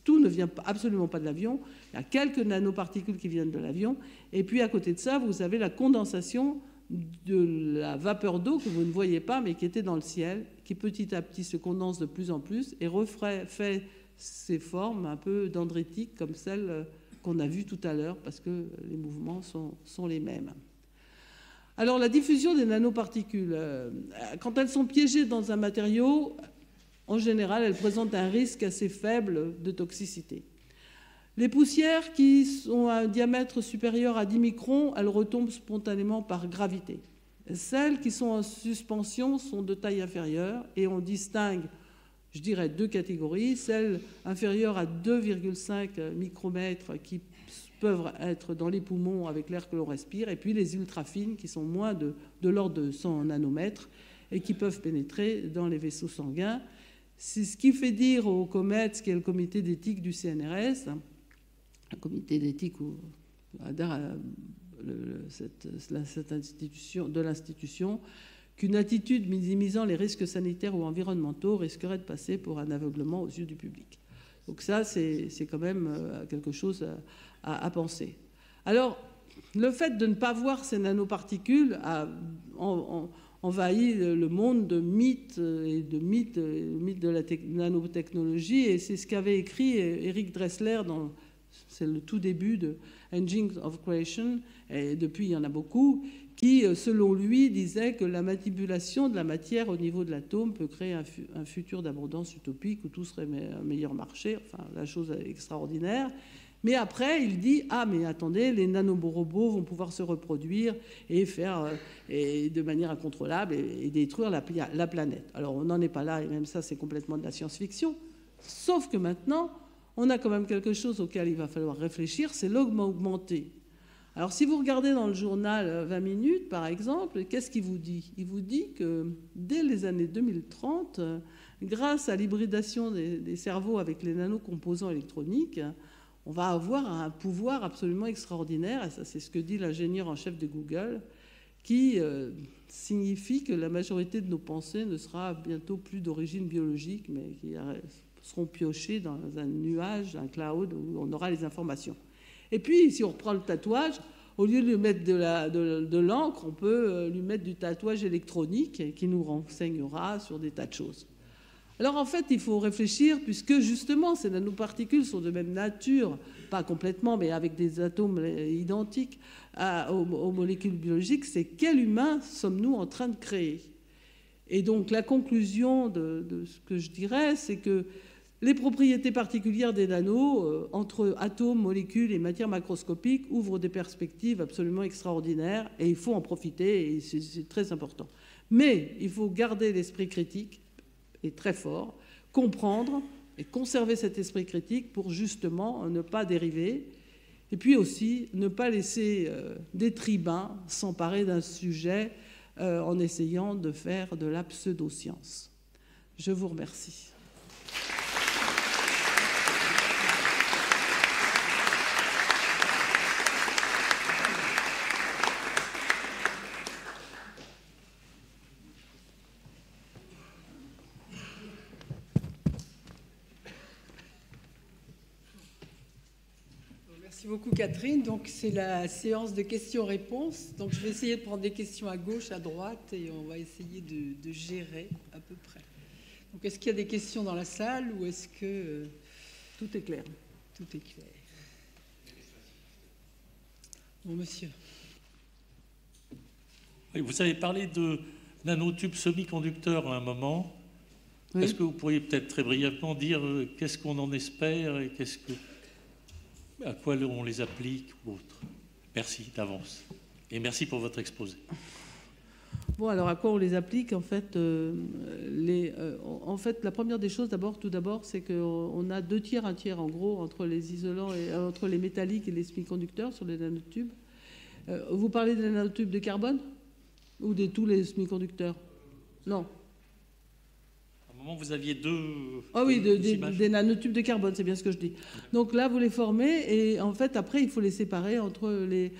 tout ne vient absolument pas de l'avion, il y a quelques nanoparticules qui viennent de l'avion, et puis à côté de ça, vous avez la condensation de la vapeur d'eau que vous ne voyez pas, mais qui était dans le ciel, qui petit à petit se condense de plus en plus et refait ces formes un peu dendritiques comme celles qu'on a vues tout à l'heure, parce que les mouvements sont les mêmes. Alors la diffusion des nanoparticules, quand elles sont piégées dans un matériau, en général, elles présentent un risque assez faible de toxicité. Les poussières qui ont un diamètre supérieur à 10 microns, elles retombent spontanément par gravité. Celles qui sont en suspension sont de taille inférieure et on distingue, je dirais, 2 catégories. Celles inférieures à 2,5 micromètres qui peuvent être dans les poumons avec l'air que l'on respire, et puis les ultrafines qui sont moins de l'ordre de 100 nanomètres et qui peuvent pénétrer dans les vaisseaux sanguins. C'est ce qui fait dire au COMET, qui est le comité d'éthique du CNRS, un comité d'éthique cette institution, de l'institution, qu'une attitude minimisant les risques sanitaires ou environnementaux risquerait de passer pour un aveuglement aux yeux du public. Donc ça, c'est quand même quelque chose à penser. Alors, le fait de ne pas voir ces nanoparticules a envahi le monde de mythes et de mythes de la nanotechnologie, et c'est ce qu'avait écrit Eric Dressler c'est le tout début de Engines of Creation, et depuis il y en a beaucoup, qui, selon lui, disait que la manipulation de la matière au niveau de l'atome peut créer un futur d'abondance utopique où tout serait un meilleur marché, enfin la chose extraordinaire. Mais après, il dit « Ah, mais attendez, les nanorobots vont pouvoir se reproduire et faire de manière incontrôlable et détruire la planète. » Alors, on n'en est pas là, et même ça, c'est complètement de la science-fiction. Sauf que maintenant, on a quand même quelque chose auquel il va falloir réfléchir, c'est l'augment augmenté. Alors, si vous regardez dans le journal 20 minutes, par exemple, qu'est-ce qu'il vous dit? Il vous dit que dès les années 2030, grâce à l'hybridation des cerveaux avec les nanocomposants électroniques, on va avoir un pouvoir absolument extraordinaire, et ça c'est ce que dit l'ingénieur en chef de Google, qui signifie que la majorité de nos pensées ne sera bientôt plus d'origine biologique, mais qui seront piochées dans un nuage, un cloud, où on aura les informations. Et puis, si on reprend le tatouage, au lieu de lui mettre de l'encre, on peut lui mettre du tatouage électronique qui nous renseignera sur des tas de choses. Alors en fait, il faut réfléchir, puisque justement, ces nanoparticules sont de même nature, pas complètement, mais avec des atomes identiques aux molécules biologiques, c'est quel humain sommes-nous en train de créer? Et donc la conclusion de ce que je dirais, c'est que les propriétés particulières des nanos, entre atomes, molécules et matières macroscopiques, ouvrent des perspectives absolument extraordinaires, et il faut en profiter, et c'est très important. Mais il faut garder l'esprit critique, et très fort, comprendre et conserver cet esprit critique pour justement ne pas dériver, et puis aussi ne pas laisser des tribuns s'emparer d'un sujet en essayant de faire de la pseudo-science. Je vous remercie. Merci beaucoup Catherine. Donc c'est la séance de questions-réponses. Donc je vais essayer de prendre des questions à gauche, à droite et on va essayer de gérer à peu près. Donc est-ce qu'il y a des questions dans la salle ou est-ce que tout est clair? Tout est clair. Bon monsieur. Oui, vous avez parlé de nanotubes semi-conducteurs à un moment. Oui. Est-ce que vous pourriez peut-être très brièvement dire qu'est-ce qu'on en espère et à quoi on les applique ou autre? Merci d'avance. Et merci pour votre exposé. Bon, alors à quoi on les applique? En fait, la première des choses, tout d'abord, c'est qu'on a 2 tiers, 1 tiers en gros entre les isolants et entre les métalliques et les semi-conducteurs sur les nanotubes. Vous parlez des nanotubes de carbone ou de tous les semi-conducteurs? Non. Vous aviez 2... Ah oui, des nanotubes de carbone, c'est bien ce que je dis. Donc là, vous les formez et en fait, après, il faut les séparer entre les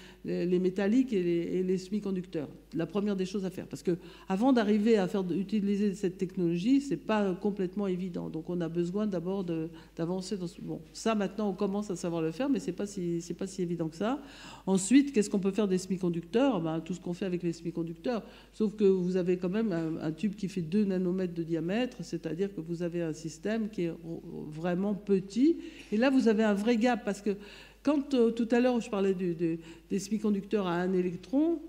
métalliques et les semi-conducteurs. La première des choses à faire. Parce qu'avant d'arriver à utiliser cette technologie, ce n'est pas complètement évident. Donc on a besoin d'abord d'avancer dans ce... Bon, ça, maintenant, on commence à savoir le faire, mais ce n'est pas si évident que ça. Ensuite, qu'est-ce qu'on peut faire des semi-conducteurs? Tout ce qu'on fait avec les semi-conducteurs. Sauf que vous avez quand même un tube qui fait 2 nanomètres de diamètre, c'est-à-dire que vous avez un système qui est vraiment petit. Et là, vous avez un vrai gap, parce que quand tout à l'heure, je parlais des semi-conducteurs à 1 électron,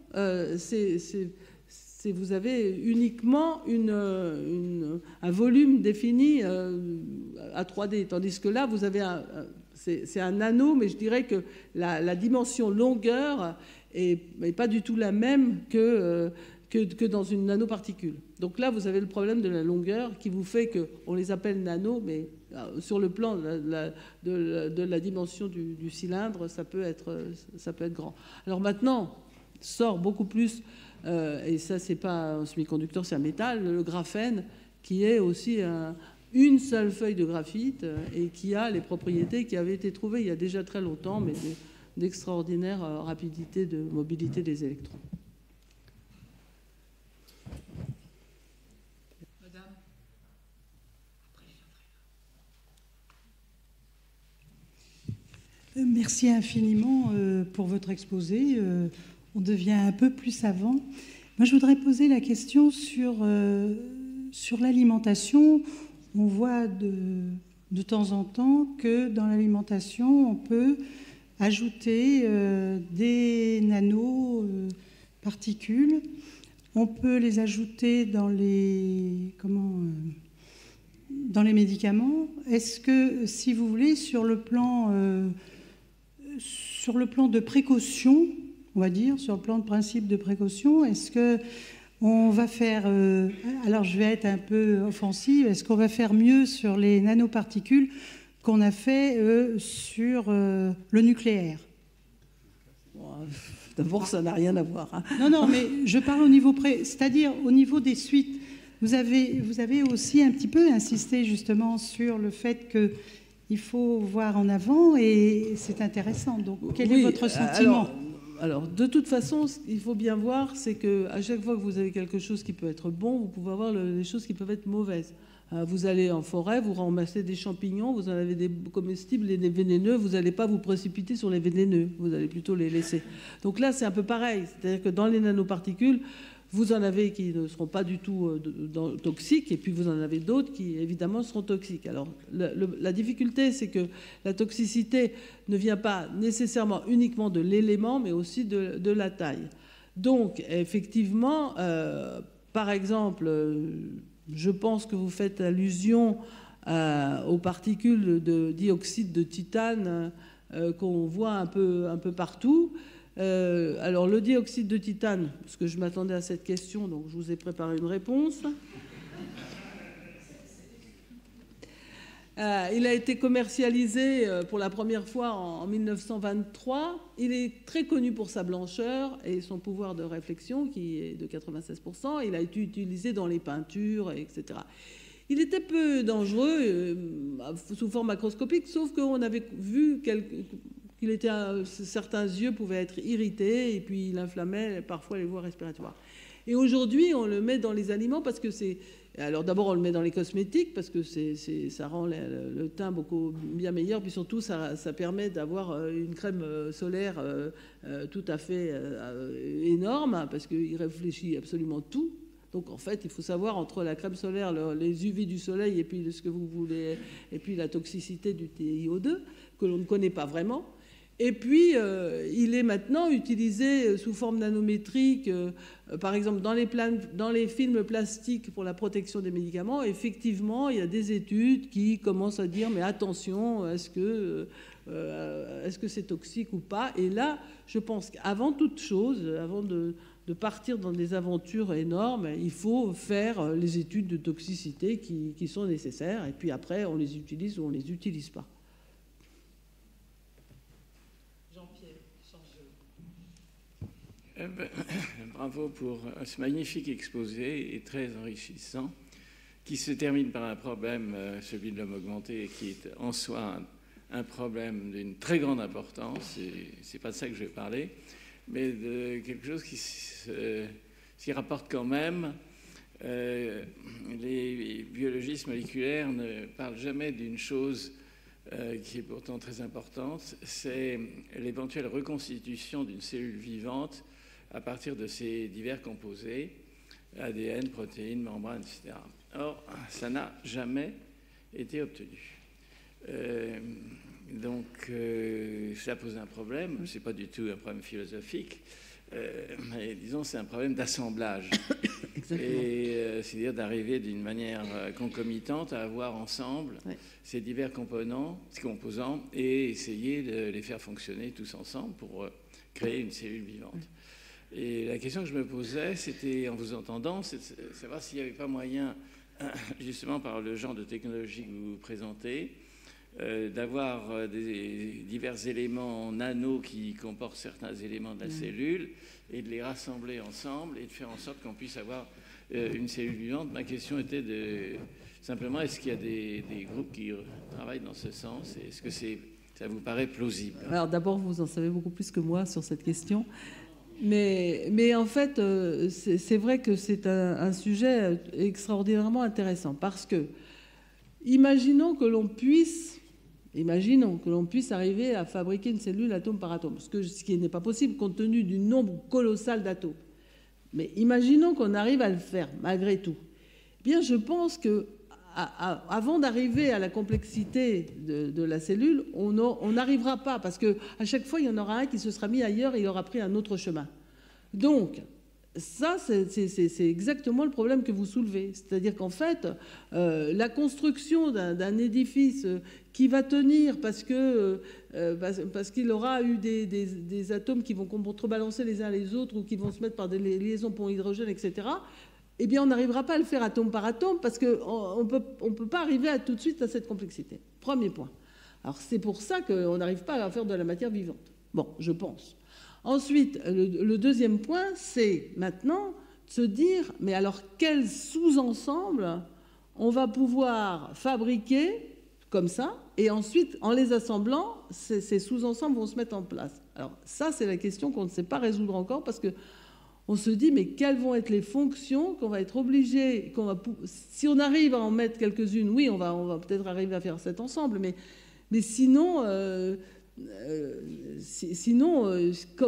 vous avez uniquement un volume défini à 3D, tandis que là, vous avez c'est un nano, mais je dirais que la dimension longueur n'est pas du tout la même que dans une nanoparticule. Donc là, vous avez le problème de la longueur qui vous fait qu'on les appelle nanos, mais sur le plan de la dimension du cylindre, ça peut être grand. Alors maintenant, sort beaucoup plus, et ça, c'est pas un semi-conducteur, c'est un métal, le graphène, qui est aussi une seule feuille de graphite et qui a les propriétés qui avaient été trouvées il y a déjà très longtemps, mais d'extraordinaire rapidité de mobilité des électrons. Merci infiniment pour votre exposé. On devient un peu plus savant. Moi, je voudrais poser la question sur l'alimentation. On voit de temps en temps que dans l'alimentation, on peut ajouter des nanoparticules. On peut les ajouter dans les médicaments. Est-ce que, si vous voulez, sur le plan de précaution, on va dire, sur le plan de principe de précaution, est-ce qu'on va faire, alors je vais être un peu offensive, est-ce qu'on va faire mieux sur les nanoparticules qu'on a fait sur le nucléaire? D'abord, ça n'a rien à voir. Hein. Non, mais je parle au niveau c'est-à-dire au niveau des suites. Vous avez aussi un petit peu insisté justement sur le fait qu'il faut voir en avant et c'est intéressant. Donc, quel est votre sentiment? Alors, de toute façon, ce qu'il faut bien voir, c'est qu'à chaque fois que vous avez quelque chose qui peut être bon, vous pouvez avoir les choses qui peuvent être mauvaises. Vous allez en forêt, vous ramassez des champignons, vous en avez des comestibles et des vénéneux, vous n'allez pas vous précipiter sur les vénéneux, vous allez plutôt les laisser. Donc là, c'est un peu pareil. C'est-à-dire que dans les nanoparticules, Vous en avez qui ne seront pas du tout toxiques, et puis vous en avez d'autres qui, évidemment, seront toxiques. Alors, la difficulté, c'est que la toxicité ne vient pas nécessairement uniquement de l'élément, mais aussi de la taille. Donc, effectivement, par exemple, je pense que vous faites allusion aux particules de dioxyde de titane qu'on voit un peu partout. Alors, le dioxyde de titane, parce que je m'attendais à cette question, donc je vous ai préparé une réponse. Il a été commercialisé pour la première fois en 1923. Il est très connu pour sa blancheur et son pouvoir de réflexion, qui est de 96%. Il a été utilisé dans les peintures, etc. Il était peu dangereux sous forme macroscopique, sauf qu'on avait vu qu'il était, certains yeux pouvaient être irrités et puis il inflammait parfois les voies respiratoires. Et aujourd'hui, on le met dans les aliments parce que c'est... Alors d'abord, on le met dans les cosmétiques parce que ça rend le teint beaucoup bien meilleur. Puis surtout, ça permet d'avoir une crème solaire tout à fait énorme parce qu'il réfléchit absolument tout. Donc en fait, il faut savoir entre la crème solaire, les UV du soleil et puis ce que vous voulez, et puis la toxicité du TiO2 que l'on ne connaît pas vraiment. Et puis, il est maintenant utilisé sous forme nanométrique, par exemple dans les films plastiques pour la protection des médicaments. Effectivement, il y a des études qui commencent à dire, mais attention, est-ce que c'est toxique ou pas? Et là, je pense qu'avant toute chose, avant de partir dans des aventures énormes, il faut faire les études de toxicité qui sont nécessaires. Et puis après, on les utilise ou on ne les utilise pas. Bravo pour ce magnifique exposé et très enrichissant qui se termine par un problème, celui de l'homme augmenté, qui est en soi un problème d'une très grande importance. C'est pas de ça que je vais parler, mais de quelque chose qui s'y rapporte quand même. Les biologistes moléculaires ne parlent jamais d'une chose qui est pourtant très importante, c'est l'éventuelle reconstitution d'une cellule vivante à partir de ces divers composés, ADN, protéines, membranes, etc. Or, ça n'a jamais été obtenu. Donc, ça pose un problème. Ce n'est pas du tout un problème philosophique, mais disons, c'est un problème d'assemblage. C'est-à-dire d'arriver d'une manière concomitante à avoir ensemble ces divers composants et essayer de les faire fonctionner tous ensemble pour créer une cellule vivante. Et la question que je me posais, c'était, en vous entendant, c'est de savoir s'il n'y avait pas moyen, justement par le genre de technologie que vous présentez, d'avoir des divers éléments nano qui comportent certains éléments de la cellule et de les rassembler ensemble et de faire en sorte qu'on puisse avoir une cellule vivante. Ma question était simplement, est-ce qu'il y a des groupes qui travaillent dans ce sens et est-ce que ça vous paraît plausible? Alors d'abord, vous en savez beaucoup plus que moi sur cette question. Mais en fait, c'est vrai que c'est un sujet extraordinairement intéressant parce que imaginons que l'on puisse arriver à fabriquer une cellule atome par atome, ce qui n'est pas possible compte tenu du nombre colossal d'atomes. Mais imaginons qu'on arrive à le faire malgré tout. Eh bien, je pense que avant d'arriver à la complexité de la cellule, on n'arrivera pas, parce qu'à chaque fois, il y en aura un qui se sera mis ailleurs et il aura pris un autre chemin. Donc, ça, c'est exactement le problème que vous soulevez. C'est-à-dire qu'en fait, la construction d'un édifice qui va tenir parce qu'il aura eu des atomes qui vont contrebalancer les uns les autres ou qui vont se mettre par des liaisons pour hydrogène, etc., eh bien, on n'arrivera pas à le faire atome par atome parce qu'on ne peut pas arriver tout de suite à cette complexité. Premier point. Alors, c'est pour ça qu'on n'arrive pas à faire de la matière vivante. Bon, je pense. Ensuite, le deuxième point, c'est maintenant de se dire, mais alors quel sous-ensemble on va pouvoir fabriquer comme ça, et ensuite, en les assemblant, ces sous-ensembles vont se mettre en place. Alors ça, c'est la question qu'on ne sait pas résoudre encore parce que on se dit, mais quelles vont être les fonctions qu'on va être obligé, si on arrive à en mettre quelques-unes, oui, on va peut-être arriver à faire cet ensemble, mais sinon,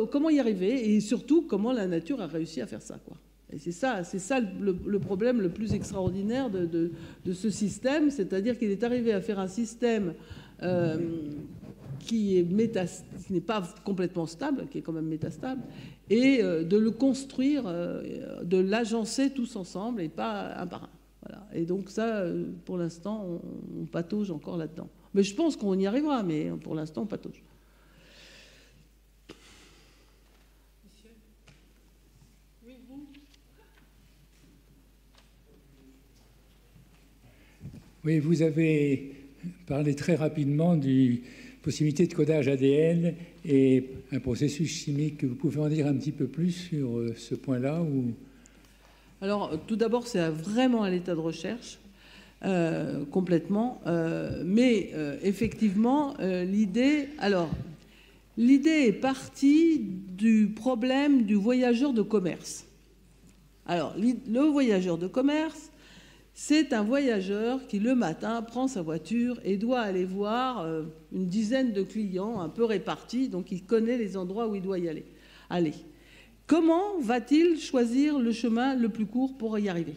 comment y arriver? Et surtout, comment la nature a réussi à faire ça, quoi. Et c'est ça le problème le plus extraordinaire de ce système, c'est-à-dire qu'il est arrivé à faire un système qui n'est pas complètement stable, qui est quand même métastable, et de le construire, de l'agencer tous ensemble et pas un par un. Voilà. Et donc ça, pour l'instant, on patauge encore là-dedans. Mais je pense qu'on y arrivera, mais pour l'instant, on patauge. Oui, vous avez parlé très rapidement du possibilité de codage ADN et un processus chimique. Vous pouvez en dire un petit peu plus sur ce point-là ou... Alors, tout d'abord, c'est vraiment à l'état de recherche, complètement. Mais effectivement, l'idée est partie du problème du voyageur de commerce. Alors, le voyageur de commerce, c'est un voyageur qui, le matin, prend sa voiture et doit aller voir une dizaine de clients un peu répartis, donc il connaît les endroits où il doit y aller. Comment va-t-il choisir le chemin le plus court pour y arriver?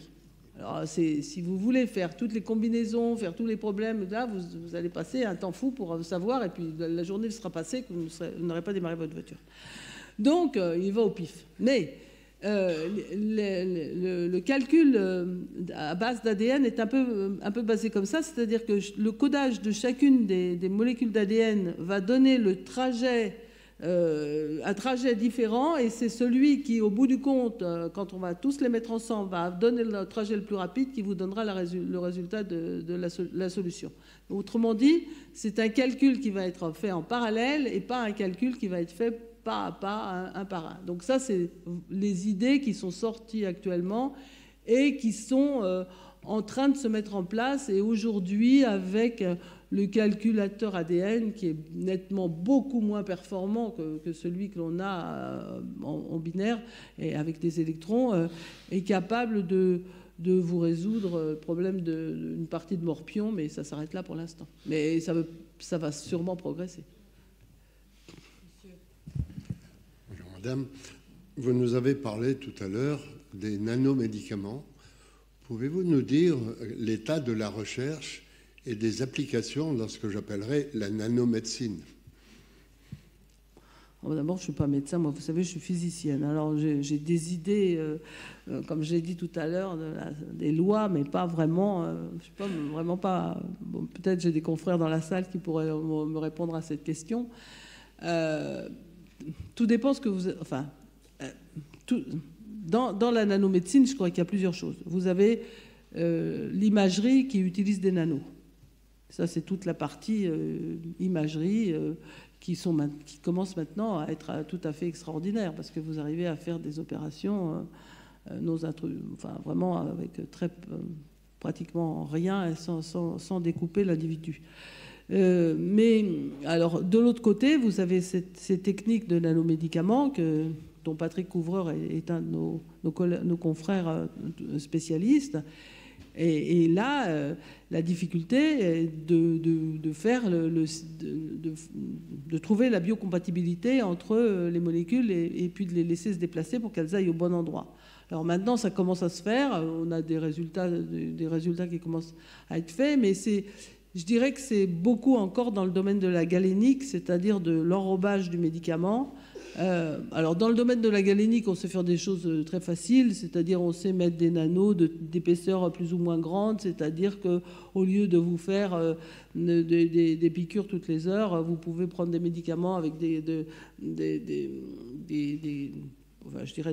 Alors, si vous voulez faire toutes les combinaisons, faire tous les problèmes, là, vous allez passer un temps fou pour savoir, et puis la journée sera passée que vous n'aurez pas démarré votre voiture. Donc, il va au pif. Mais le calcul à base d'ADN est un peu basé comme ça, c'est-à-dire que le codage de chacune des molécules d'ADN va donner le trajet, un trajet différent, et c'est celui qui, au bout du compte, quand on va tous les mettre ensemble, va donner le trajet le plus rapide qui vous donnera le résultat de la solution. Autrement dit, c'est un calcul qui va être fait en parallèle et pas un calcul qui va être fait pas à pas, un par un. Donc ça, c'est les idées qui sont sorties actuellement et qui sont en train de se mettre en place. Et aujourd'hui, avec le calculateur ADN, qui est nettement beaucoup moins performant que celui que l'on a en binaire, et avec des électrons, est capable de vous résoudre le problème d'une partie de morpion, mais ça s'arrête là pour l'instant. Mais ça va sûrement progresser. Madame, vous nous avez parlé tout à l'heure des nanomédicaments. Pouvez-vous nous dire l'état de la recherche et des applications dans ce que j'appellerais la nanomédecine? D'abord, je ne suis pas médecin, moi, vous savez, je suis physicienne. Alors, j'ai des idées, comme j'ai dit tout à l'heure, des lois, mais pas vraiment, je sais pas, vraiment pas. Bon, peut-être j'ai des confrères dans la salle qui pourraient me répondre à cette question. Tout dépend ce que vous... Enfin, dans la nanomédecine, je crois qu'il y a plusieurs choses. Vous avez l'imagerie qui utilise des nanos. Ça, c'est toute la partie imagerie qui commence maintenant à être tout à fait extraordinaire, parce que vous arrivez à faire des opérations vraiment avec pratiquement rien, sans découper l'individu. Mais alors, de l'autre côté, vous avez ces techniques de nanomédicaments dont Patrick Couvreur est un de nos confrères spécialistes. Et là, la difficulté est de trouver la biocompatibilité entre les molécules et puis de les laisser se déplacer pour qu'elles aillent au bon endroit. Alors maintenant, ça commence à se faire. On a des résultats qui commencent à être faits, mais je dirais que c'est beaucoup encore dans le domaine de la galénique, c'est-à-dire de l'enrobage du médicament. Alors dans le domaine de la galénique, on sait faire des choses très faciles, c'est-à-dire on sait mettre des nanos d'épaisseur plus ou moins grande, c'est-à-dire qu'au lieu de vous faire des piqûres toutes les heures, vous pouvez prendre des médicaments avec des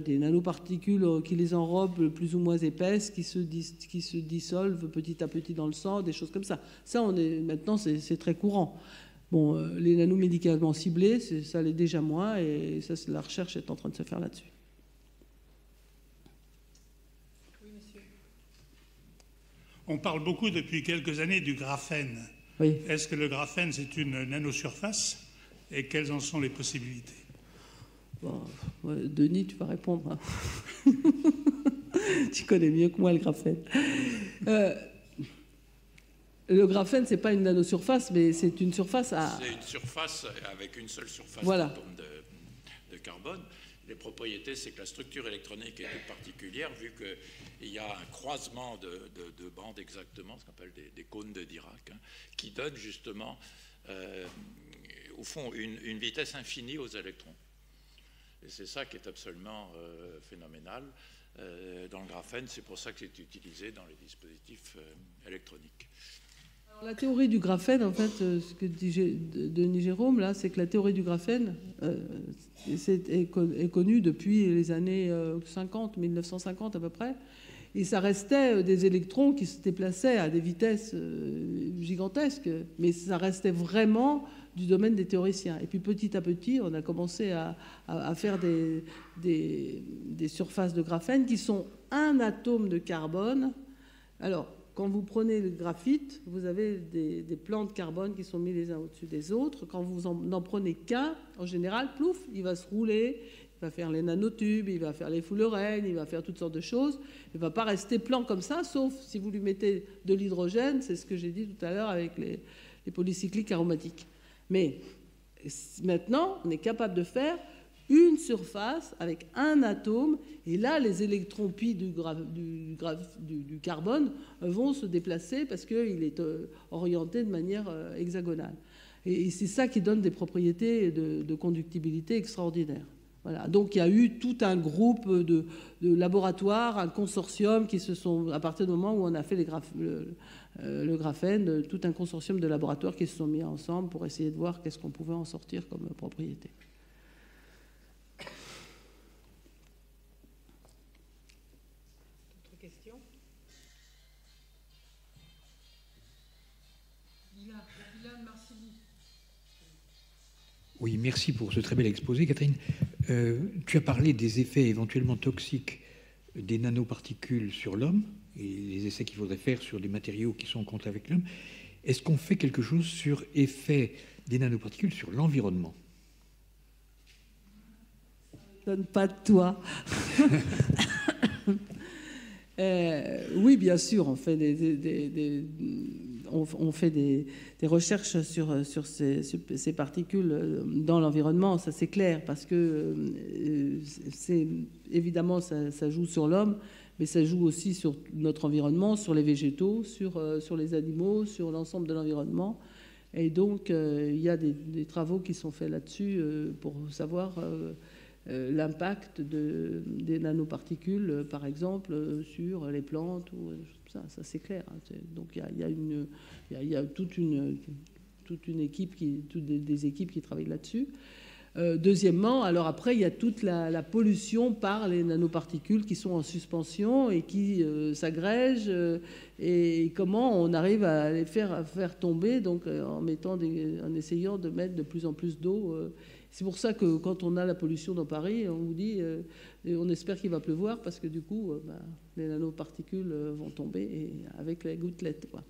nanoparticules qui les enrobent plus ou moins épaisses, qui se dissolvent petit à petit dans le sang, des choses comme ça. Ça, maintenant, c'est très courant. Bon, les nanomédicaments ciblés, ça l'est déjà moins, et ça, la recherche est en train de se faire là-dessus. Oui, monsieur. On parle beaucoup depuis quelques années du graphène. Oui. Est-ce que le graphène, c'est une nanosurface, et quelles en sont les possibilités? Bon, Denis, tu vas répondre. Hein. Tu connais mieux que moi le graphène. Le graphène, ce n'est pas une nanosurface, mais c'est une surface à... C'est une surface avec une seule surface voilà. de carbone. Les propriétés, c'est que la structure électronique est toute particulière, vu qu'il y a un croisement de bandes exactement, ce qu'on appelle des cônes de Dirac, hein, qui donnent justement, au fond, une vitesse infinie aux électrons. Et c'est ça qui est absolument phénoménal dans le graphène. C'est pour ça que c'est utilisé dans les dispositifs électroniques. Alors, la théorie du graphène, en fait, ce que dit Denis Jérôme, là, c'est que la théorie du graphène est connue depuis les années 50, 1950 à peu près. Et ça restait des électrons qui se déplaçaient à des vitesses gigantesques, mais ça restait vraiment du domaine des théoriciens. Et puis petit à petit, on a commencé à faire des surfaces de graphène qui sont un atome de carbone. Alors, quand vous prenez le graphite, vous avez des plans de carbone qui sont mis les uns au-dessus des autres. Quand vous n'en prenez qu'un, en général, plouf, il va se rouler, il va faire les nanotubes, il va faire les foulerènes, il va faire toutes sortes de choses. Il ne va pas rester plan comme ça, sauf si vous lui mettez de l'hydrogène, c'est ce que j'ai dit tout à l'heure avec les polycycliques aromatiques. Mais maintenant, on est capable de faire une surface avec un atome, et là, les électrons pi du carbone vont se déplacer parce qu'il est orienté de manière hexagonale. Et c'est ça qui donne des propriétés de conductibilité extraordinaires. Voilà. Donc il y a eu tout un groupe de laboratoires, un consortium qui se sont, à partir du moment où on a fait le graphène, tout un consortium de laboratoires qui se sont mis ensemble pour essayer de voir qu'est-ce qu'on pouvait en sortir comme propriété. D'autres questions? Dylan Marcilly. Oui, merci pour ce très bel exposé, Catherine. Tu as parlé des effets éventuellement toxiques des nanoparticules sur l'homme et les essais qu'il faudrait faire sur des matériaux qui sont en contact avec l'homme. Est-ce qu'on fait quelque chose sur l'effet des nanoparticules sur l'environnement? Donne pas de toi. Oui, bien sûr, on fait des recherches sur ces particules dans l'environnement, ça c'est clair, parce que évidemment ça joue sur l'homme, mais ça joue aussi sur notre environnement, sur les végétaux, sur les animaux, sur l'ensemble de l'environnement. Et donc il y a des travaux qui sont faits là-dessus pour savoir l'impact des nanoparticules, par exemple, sur les plantes. Ça c'est clair. Donc il y a toute une équipe des équipes qui travaillent là-dessus. Deuxièmement, alors après, il y a toute la pollution par les nanoparticules qui sont en suspension et qui s'agrègent, et comment on arrive à les faire tomber, donc en essayant de mettre de plus en plus d'eau. C'est pour ça que quand on a la pollution dans Paris, on vous dit, on espère qu'il va pleuvoir parce que du coup, les nanoparticules vont tomber avec les gouttelettes, quoi.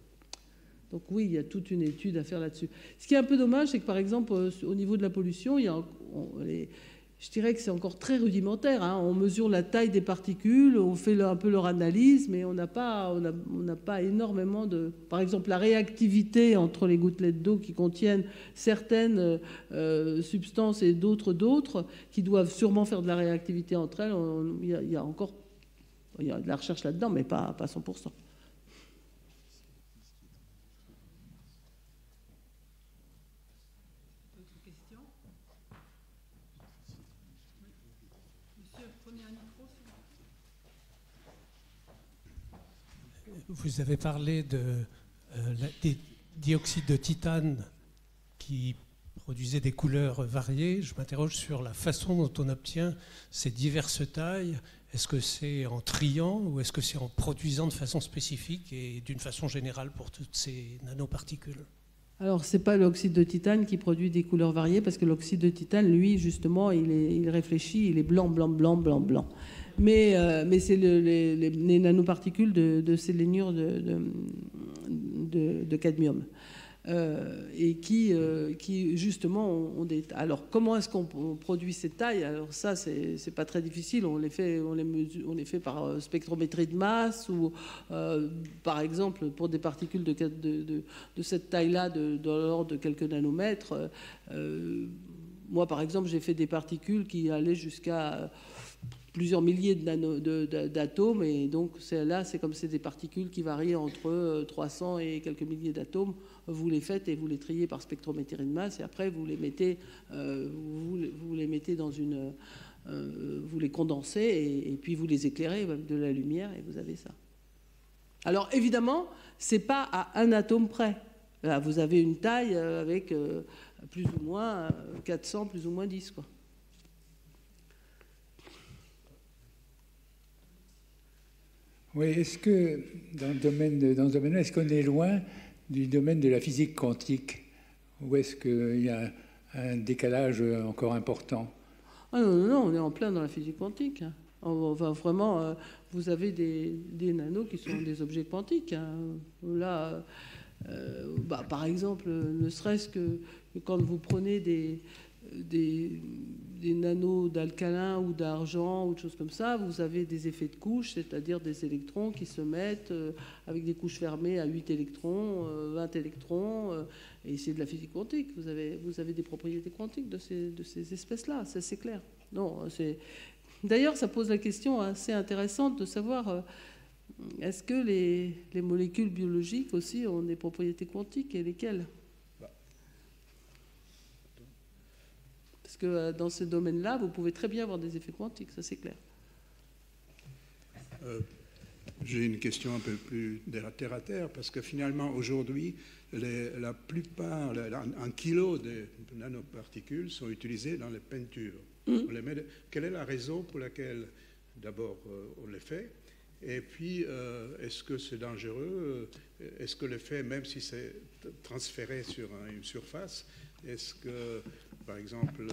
Donc oui, il y a toute une étude à faire là-dessus. Ce qui est un peu dommage, c'est que par exemple, au niveau de la pollution, je dirais que c'est encore très rudimentaire, hein. On mesure la taille des particules, on fait un peu leur analyse, mais on n'a pas énormément de... Par exemple, la réactivité entre les gouttelettes d'eau qui contiennent certaines substances et d'autres, qui doivent sûrement faire de la réactivité entre elles. Il y a de la recherche là-dedans, mais pas 100%. Vous avez parlé des dioxydes de titane qui produisaient des couleurs variées. Je m'interroge sur la façon dont on obtient ces diverses tailles. Est-ce que c'est en triant ou est-ce que c'est en produisant de façon spécifique et d'une façon générale pour toutes ces nanoparticules? Alors, ce n'est pas l'oxyde de titane qui produit des couleurs variées, parce que l'oxyde de titane, lui, justement, il réfléchit, il est blanc, blanc, blanc, blanc, blanc. Mais c'est les nanoparticules de séléniure de cadmium. Et qui justement ont des... Alors, comment est-ce qu'on produit ces tailles? Alors ça, c'est pas très difficile. On les fait par spectrométrie de masse, ou par exemple, pour des particules de cette taille-là, de l'ordre de quelques nanomètres, moi, par exemple, j'ai fait des particules qui allaient jusqu'à plusieurs milliers d'atomes, et donc là, c'est comme c'est des particules qui varient entre 300 et quelques milliers d'atomes. Vous les faites et vous les triez par spectrométrie de masse, et après vous les mettez, vous les mettez dans une, vous les condensez et puis vous les éclairez avec de la lumière et vous avez ça. Alors évidemment, c'est pas à un atome près. Là, vous avez une taille avec plus ou moins 400, plus ou moins 10, quoi. Oui, est-ce que dans ce domaine-là, est-ce qu'on est loin du domaine de la physique quantique, ou est-ce qu'il y a un décalage encore important? Ah non, on est en plein dans la physique quantique. Enfin, vraiment, vous avez des nanos qui sont des objets quantiques. Là, par exemple, ne serait-ce que quand vous prenez des nanos d'alcalin ou d'argent ou de choses comme ça, vous avez des effets de couches, c'est-à-dire des électrons qui se mettent avec des couches fermées à 8 électrons, 20 électrons, et c'est de la physique quantique. Vous avez des propriétés quantiques de ces espèces-là, ça c'est clair. Non, d'ailleurs, ça pose la question assez intéressante de savoir est-ce que les molécules biologiques aussi ont des propriétés quantiques, et lesquelles? Parce que dans ce domaine-là, vous pouvez très bien avoir des effets quantiques, ça c'est clair. J'ai une question un peu plus terre à terre, parce que finalement, aujourd'hui, la plupart, 1 kilo de nanoparticules sont utilisées dans les peintures. Quelle est la raison pour laquelle, d'abord, on les fait? Et puis, est-ce que c'est dangereux? Est-ce que le fait, même si c'est transféré sur une surface, est-ce que, par exemple,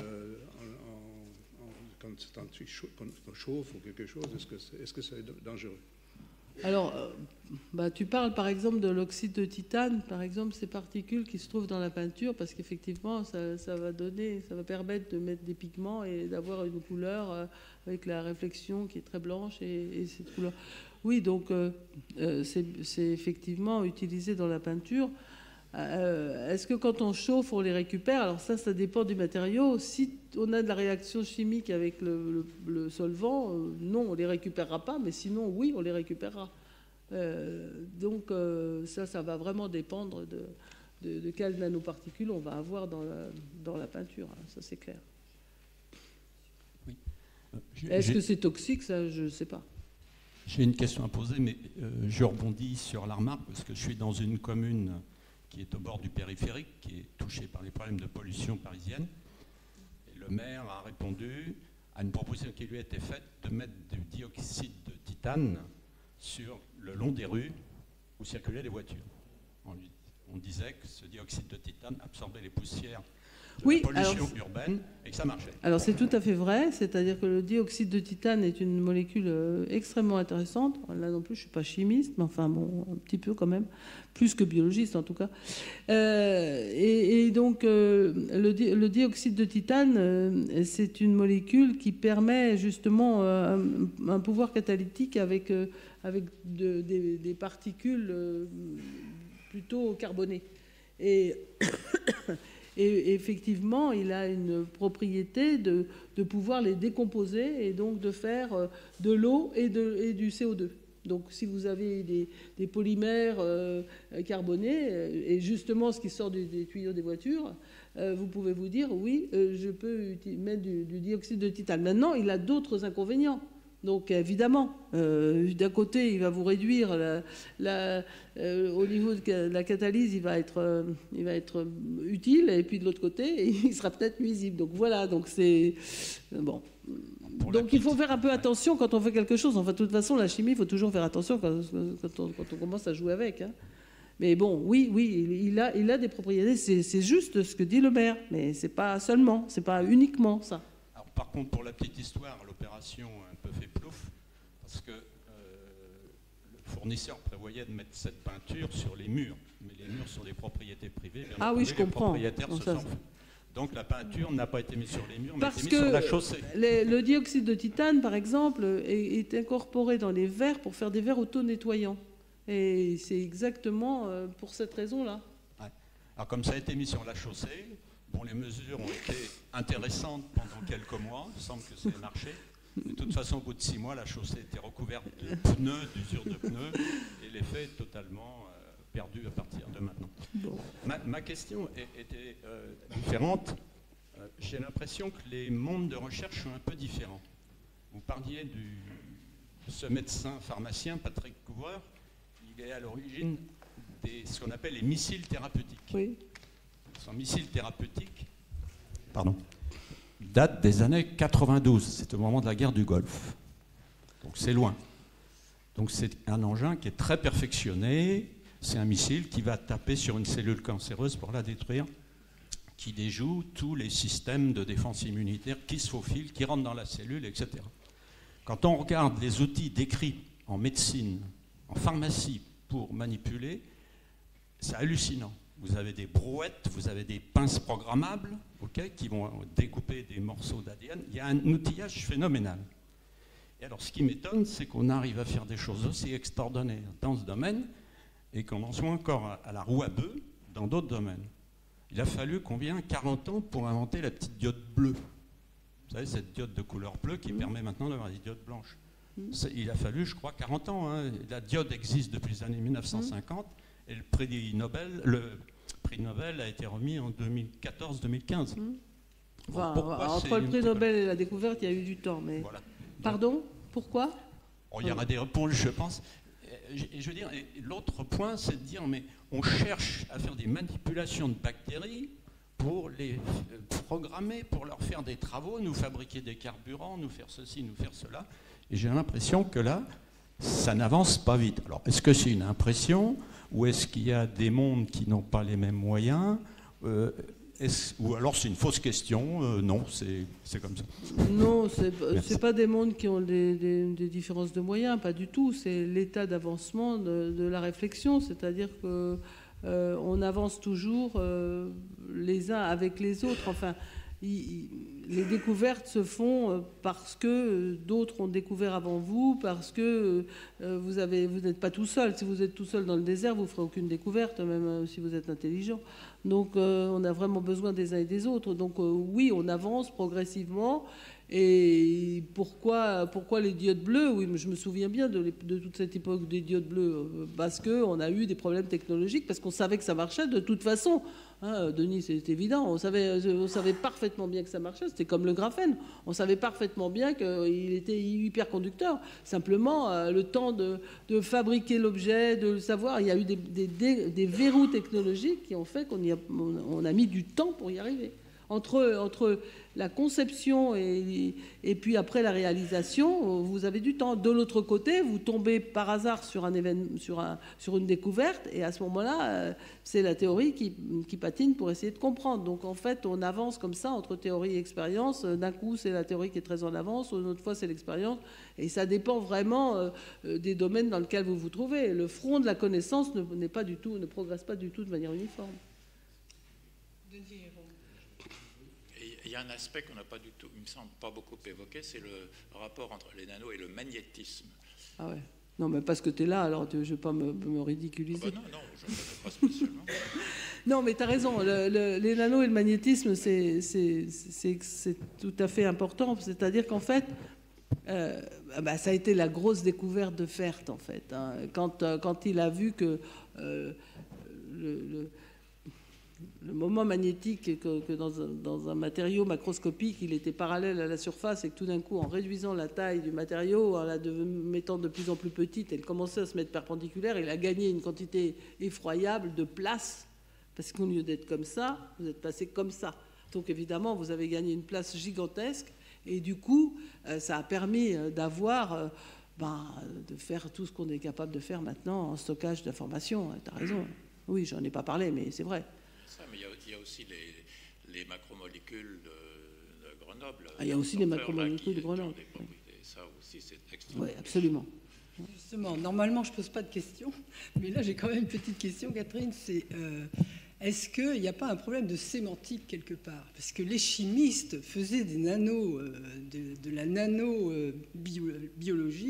quand on chauffe ou quelque chose, est-ce que c'est dangereux? Alors, tu parles par exemple de l'oxyde de titane, par exemple, ces particules qui se trouvent dans la peinture, parce qu'effectivement, ça va permettre de mettre des pigments et d'avoir une couleur avec la réflexion qui est très blanche et cette couleur. Oui, donc c'est effectivement utilisé dans la peinture. Est-ce que quand on chauffe, on les récupère? Alors ça dépend du matériau. Si on a de la réaction chimique avec le solvant, non, on ne les récupérera pas, mais sinon, oui, on les récupérera. Donc ça va vraiment dépendre de quelles nanoparticules on va avoir dans la peinture, hein, ça c'est clair. Oui. Est-ce que c'est toxique? Ça, je ne sais pas. J'ai une question à poser, mais je rebondis sur la remarque, parce que je suis dans une commune qui est au bord du périphérique, qui est touchée par les problèmes de pollution parisienne. Et le maire a répondu à une proposition qui lui a été faite de mettre du dioxyde de titane sur le long des rues où circulaient les voitures. On disait que ce dioxyde de titane absorbait les poussières de la pollution urbaine et que ça marchait. Alors c'est tout à fait vrai, c'est-à-dire que le dioxyde de titane est une molécule extrêmement intéressante. Là non plus, je ne suis pas chimiste, mais enfin bon, un petit peu quand même, plus que biologiste en tout cas. Et donc le dioxyde de titane, c'est une molécule qui permet justement un pouvoir catalytique avec des particules plutôt carbonées. Et effectivement, il a une propriété de pouvoir les décomposer et donc de faire de l'eau et du CO2. Donc si vous avez des polymères carbonés, et justement ce qui sort des tuyaux des voitures, vous pouvez vous dire, oui, je peux mettre du dioxyde de titane. Maintenant, il a d'autres inconvénients. Donc évidemment, d'un côté, il va vous réduire au niveau de la catalyse, il va être utile, et puis de l'autre côté, il sera peut-être nuisible. Donc voilà, donc c'est bon. Donc il faut faire un peu attention quand on fait quelque chose. Enfin, de toute façon, la chimie, il faut toujours faire attention quand on commence à jouer avec. Hein. Mais bon, oui, il a des propriétés. C'est juste ce que dit le maire, mais c'est pas seulement, c'est pas uniquement ça. Alors, par contre, pour la petite histoire, l'opération un peu fait plouf, parce que le fournisseur prévoyait de mettre cette peinture sur les murs, mais les murs sont des propriétés privées. Ah oui, je comprends. Les propriétaires se sont fait. Donc la peinture n'a pas été mise sur les murs, mais a été mise sur la chaussée. Le dioxyde de titane, par exemple, est incorporé dans les verres pour faire des verres auto-nettoyants. Et c'est exactement pour cette raison-là. Ouais. Alors comme ça a été mis sur la chaussée, Bon, les mesures ont été intéressantes pendant quelques mois. Il semble que ça ait marché. De toute façon, au bout de 6 mois, la chaussée était recouverte de pneus, d'usure de pneus, et l'effet est totalement perdu à partir de maintenant. Bon. Ma question était différente. J'ai l'impression que les mondes de recherche sont un peu différents. Vous parliez de ce médecin pharmacien, Patrick Couvreur. Il est à l'origine de ce qu'on appelle les missiles thérapeutiques. Oui. Son missile thérapeutique date des années 92. C'est au moment de la guerre du Golfe. Donc c'est loin. Donc c'est un engin qui est très perfectionné. C'est un missile qui va taper sur une cellule cancéreuse pour la détruire, qui déjoue tous les systèmes de défense immunitaire qui se faufilent, qui rentrent dans la cellule, etc. Quand on regarde les outils décrits en médecine, en pharmacie pour manipuler, c'est hallucinant. Vous avez des brouettes, vous avez des pinces programmables, qui vont découper des morceaux d'ADN. Il y a un outillage phénoménal. Et alors, ce qui m'étonne, c'est qu'on arrive à faire des choses aussi extraordinaires dans ce domaine et qu'on en soit encore à la roue à bœufs dans d'autres domaines. Il a fallu combien 40 ans pour inventer la petite diode bleue. Vous savez, cette diode de couleur bleue qui permet maintenant d'avoir des diodes blanches. Il a fallu, je crois, 40 ans. Hein. La diode existe depuis les années 1950 et le prix Nobel a été remis en 2014-2015. Enfin, entre le prix Nobel et la découverte, il y a eu du temps. Mais... Voilà. Pardon ? Pourquoi ? Il y aura des réponses, je pense. Et je veux dire, l'autre point, c'est de dire, mais on cherche à faire des manipulations de bactéries pour les programmer, pour leur faire des travaux, nous fabriquer des carburants, nous faire ceci, nous faire cela. Et j'ai l'impression que là, ça n'avance pas vite. Alors, est-ce que c'est une impression ou est-ce qu'il y a des mondes qui n'ont pas les mêmes moyens ou alors c'est une fausse question? Non, c'est comme ça. Non, c'est pas des mondes qui ont des différences de moyens, pas du tout. C'est l'état d'avancement de la réflexion, c'est-à-dire que on avance toujours les uns avec les autres. Enfin, les découvertes se font parce que d'autres ont découvert avant vous, parce que vous n'êtes pas tout seul. Si vous êtes tout seul dans le désert, vous ne ferez aucune découverte, même si vous êtes intelligent. Donc on a vraiment besoin des uns et des autres. Donc oui, on avance progressivement. Et pourquoi les diodes bleues? Oui, mais je me souviens bien de toute cette époque des diodes bleues, parce qu'on a eu des problèmes technologiques, parce qu'on savait que ça marchait de toute façon. Hein, Denis, c'est évident, on savait parfaitement bien que ça marchait, c'était comme le graphène, on savait parfaitement bien qu'il était hyper conducteur. Simplement, le temps de fabriquer l'objet, de le savoir, il y a eu des verrous technologiques qui ont fait qu'on a mis du temps pour y arriver. Entre la conception et puis après la réalisation, vous avez du temps. De l'autre côté, vous tombez par hasard sur un événement, sur une découverte, et à ce moment-là, c'est la théorie qui patine pour essayer de comprendre. Donc en fait, on avance comme ça entre théorie et expérience. D'un coup, c'est la théorie qui est très en avance, une autre fois, c'est l'expérience, et ça dépend vraiment des domaines dans lesquels vous vous trouvez. Le front de la connaissance ne progresse pas du tout de manière uniforme. Il y a un aspect qu'on n'a pas du tout, il me semble, pas beaucoup évoqué, c'est le rapport entre les nanos et le magnétisme. Ah ouais. Non, mais parce que tu es là, alors je ne vais pas me ridiculiser. Ah bah non, je ne connais pas spécialement. Non, mais tu as raison. Les nanos et le magnétisme, c'est tout à fait important. C'est-à-dire qu'en fait, ça a été la grosse découverte de Fert, en fait. Hein. Quand il a vu que le moment magnétique, que dans un matériau macroscopique, il était parallèle à la surface, et que tout d'un coup, en réduisant la taille du matériau, en la mettant de plus en plus petite, elle commençait à se mettre perpendiculaire, il a gagné une quantité effroyable de place, parce qu'au lieu d'être comme ça, vous êtes passé comme ça. Donc évidemment, vous avez gagné une place gigantesque, et du coup, ça a permis d'avoir... de faire tout ce qu'on est capable de faire maintenant en stockage d'informations. Tu as raison. Oui, j'en ai pas parlé, mais c'est vrai. Mais il y a aussi les macromolécules de Grenoble. Il y a aussi les macromolécules de Grenoble. Ça aussi, c'est extrêmement... Oui, absolument. Justement, normalement, je ne pose pas de questions, mais là, j'ai quand même une petpetite question, Catherine. C'est est-ce qu'il n'y a pas un problème de sémantique quelque part? Parce que les chimistes faisaient des nanos, de la nanobiologie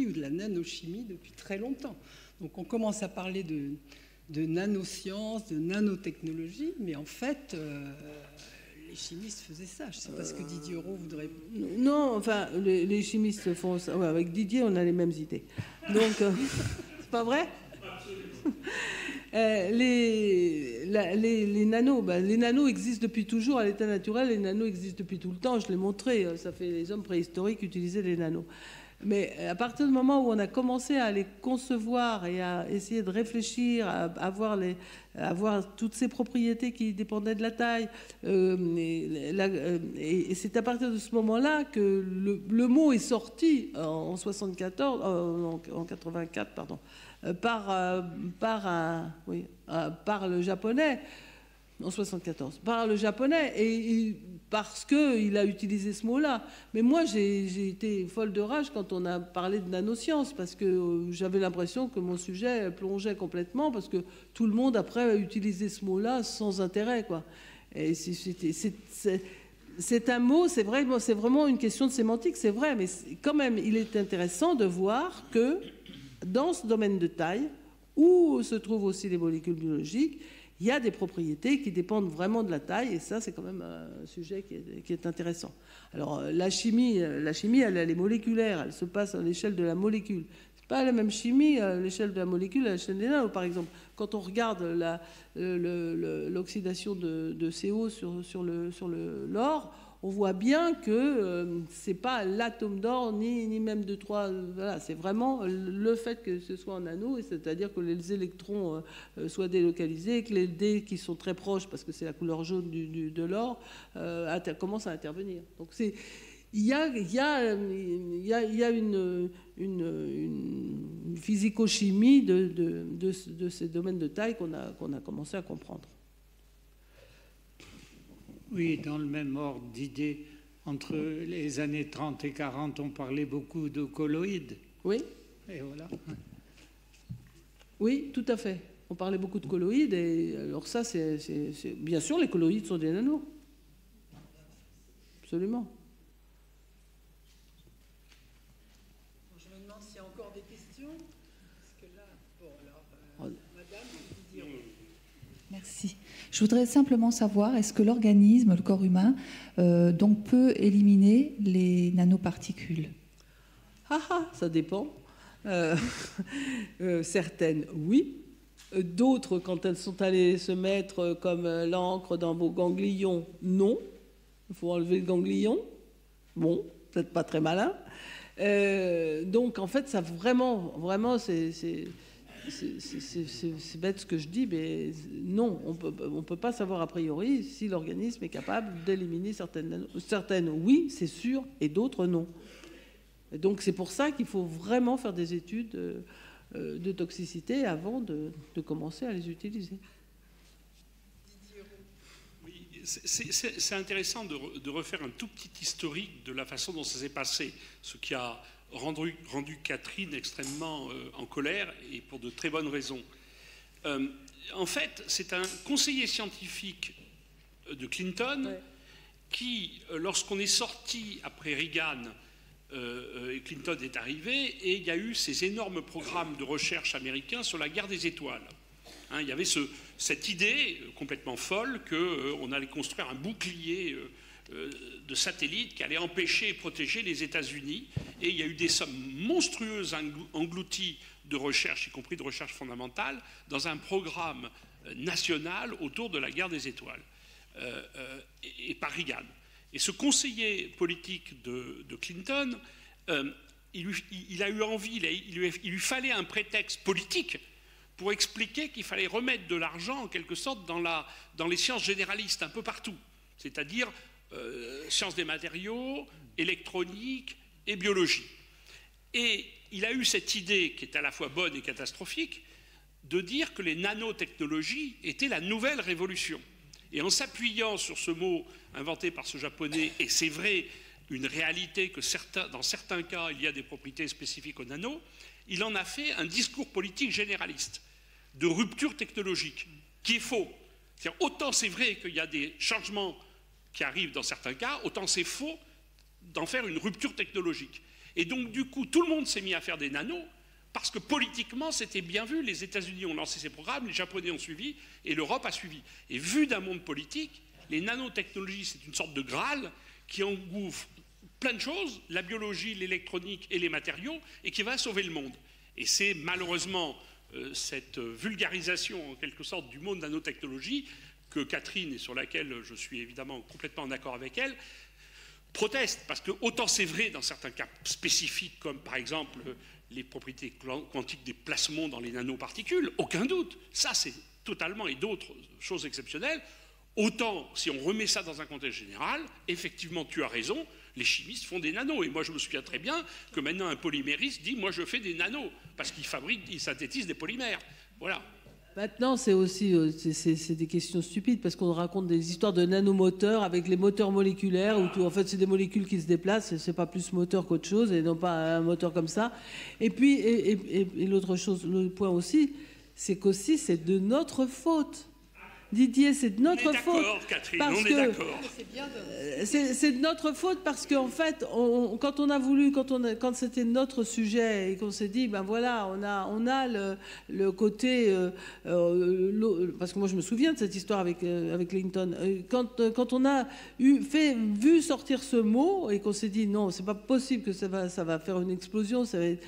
ou de la nanochimie depuis très longtemps. Donc, on commence à parler de nanosciences, de nanotechnologie, mais en fait, les Les chimistes faisaient ça. Je ne sais pas ce que Didier Aurault voudrait. Non, enfin, les chimistes font ça. Ouais, avec Didier, on a les mêmes idées. Donc, c'est pas vrai? Les nanos, les nanos existent depuis toujours à l'état naturel. Les nanos existent depuis tout le temps. Je l'ai montré. Ça fait les hommes préhistoriques utilisaient les nanos. Mais à partir du moment où on a commencet à les concevoir et à essayer de réfléchir, à avoir toutes ces propriétés qui dépendaient de la taille, et c'est à partir de ce moment-là que le mot est sorti en 84, pardon, par le japonais. En 74, par le japonais, et parce qu'il a utilisé ce mot-là. Mais moi, j'ai été folle de rage quand on a parlé de nanosciences, parce que j'avais l'impression que mon sujet plongeait complètement, parce que tout le monde, après, a utilisé ce mot-là sans intérêt, quoi. Et c'est un mot, c'est vrai, c'est vraiment une question de sémantique, c'est vrai, mais quand même, il est intéressant de voir que dans ce domaine de taille, où se trouvent aussi les molécules biologiques, il y a des propriétés qui dépendent vraiment de la taille, et ça, c'est quand même un sujet qui est intéressant. Alors, la chimie, elle est moléculaire, elle se passe à l'échelle de la molécule. C'est pas la même chimie à l'échelle de la molécule, à l'échelle des nanos. Par exemple, quand on regarde l'oxydation de CO sur l'or, on voit bien que c'est pas l'atome d'or ni même de 3. Voilà, c'est vraiment le fait que ce soit en anneau, c'est-à-dire que les électrons soient délocalisés, que les dés qui sont très proches, parce que c'est la couleur jaune de l'or, commencent à intervenir. Donc il y a une physico-chimie de ces domaines de taille qu'on a commencé à comprendre. Oui, dans le même ordre d'idées, entre les années 30 et 40, on parlait beaucoup de colloïdes. Oui. Et voilà. Oui, tout à fait. On parlait beaucoup de colloïdes, et alors ça, c'est bien sûr, les colloïdes sont des nanos. Absolument. Je me demande s'il y a encore des questions. Parce que là, bon, alors, madame, Didier. Merci. Je voudrais simplement savoir, est-ce que l'organisme, le corps humain, donc peut éliminer les nanoparticules? Ça dépend. Certaines, oui. D'autres, quand elles sont allées se mettre comme l'encre dans vos ganglions, non. Il faut enlever le ganglion. Bon, peut-être pas très malin. Donc, en fait, ça vraiment, c'est bête ce que je dis, mais non, on peut pas savoir a priori si l'organisme est capable d'éliminer certaines, oui, c'est sûr, et d'autres, non. Et donc c'est pour ça qu'il faut vraiment faire des études de toxicité avant de commencer à les utiliser. Oui, c'est intéressant de refaire un tout petit historique de la façon dont ça s'est passé, ce qui a rendu Catherine extrêmement en colère, et pour de très bonnes raisons. En fait, c'est un conseiller scientifique de Clinton qui, lorsqu'on est sorti après Reagan, Clinton est arrivé, et il y a eu ces énormes programmes de recherche américains sur la guerre des étoiles. Hein, il y avait cette idée complètement folle qu'on allait construire un bouclier de satellites qui allait empêcher et protéger les États-Unis. Et il y a eu des sommes monstrueuses englouties de recherche, y compris de recherche fondamentale, dans un programme national autour de la guerre des étoiles, et par Reagan. Et ce conseiller politique de Clinton, il a eu envie, il lui fallait un prétexte politique pour expliquer qu'il fallait remettre de l'argent, en quelque sorte, dans les sciences généralistes, un peu partout. C'est-à-dire sciences des matériaux, électronique et biologie. Et il a eu cette idée, qui est à la fois bonne et catastrophique, de dire que les nanotechnologies étaient la nouvelle révolution. Et en s'appuyant sur ce mot inventé par ce japonais, et c'est vrai, une réalité que dans certains cas, il y a des propriétés spécifiques aux nanos, il en a fait un discours politique généraliste, de rupture technologique, qui est faux. C'est-à-dire, autant c'est vrai qu'il y a des changements qui arrivent dans certains cas, autant c'est faux d'en faire une rupture technologique. Et donc, du coup, tout le monde s'est mis à faire des nanos, parce que politiquement, c'était bien vu. Les États-Unis ont lancé ces programmes, les Japonais ont suivi, et l'Europe a suivi. Et vu d'un monde politique, les nanotechnologies, c'est une sorte de Graal qui engouffre plein de choses, la biologie, l'électronique et les matériaux, et qui va sauver le monde. Et c'est malheureusement cette vulgarisation, en quelque sorte, du mot nanotechnologie que Catherine, et sur laquelle je suis évidemment complètement en accord avec elle, proteste. Parce que autant c'est vrai dans certains cas spécifiques, comme par exemple les propriétés quantiques des plasmons dans les nanoparticules, aucun doute. Ça, c'est totalement, et d'autres choses exceptionnelles. Autant, si on remet ça dans un contexte général, effectivement, tu as raison, les chimistes font des nanos. Et moi, je me souviens très bien que maintenant, un polymériste dit « moi, je fais des nanos », parce qu'il synthétise des polymères. Voilà. Maintenant, c'est aussi c'est des questions stupides, parce qu'on raconte des histoires de nanomoteurs avec les moteurs moléculaires, où en fait, c'est des molécules qui se déplacent, c'est pas plus moteur qu'autre chose, et non pas un moteur comme ça. Et puis, et l'autre chose, le point aussi, c'est qu'aussi, c'est de notre faute. Didier, c'est de notre faute. Catherine, parce on est d'accord. C'est de notre faute parce qu'en fait, quand on a voulu, quand c'était notre sujet et qu'on s'est dit, ben voilà, on a le côté, parce que moi je me souviens de cette histoire avec Lincoln, quand on a vu sortir ce mot et qu'on s'est dit non, c'est pas possible que ça va faire une explosion, ça va être...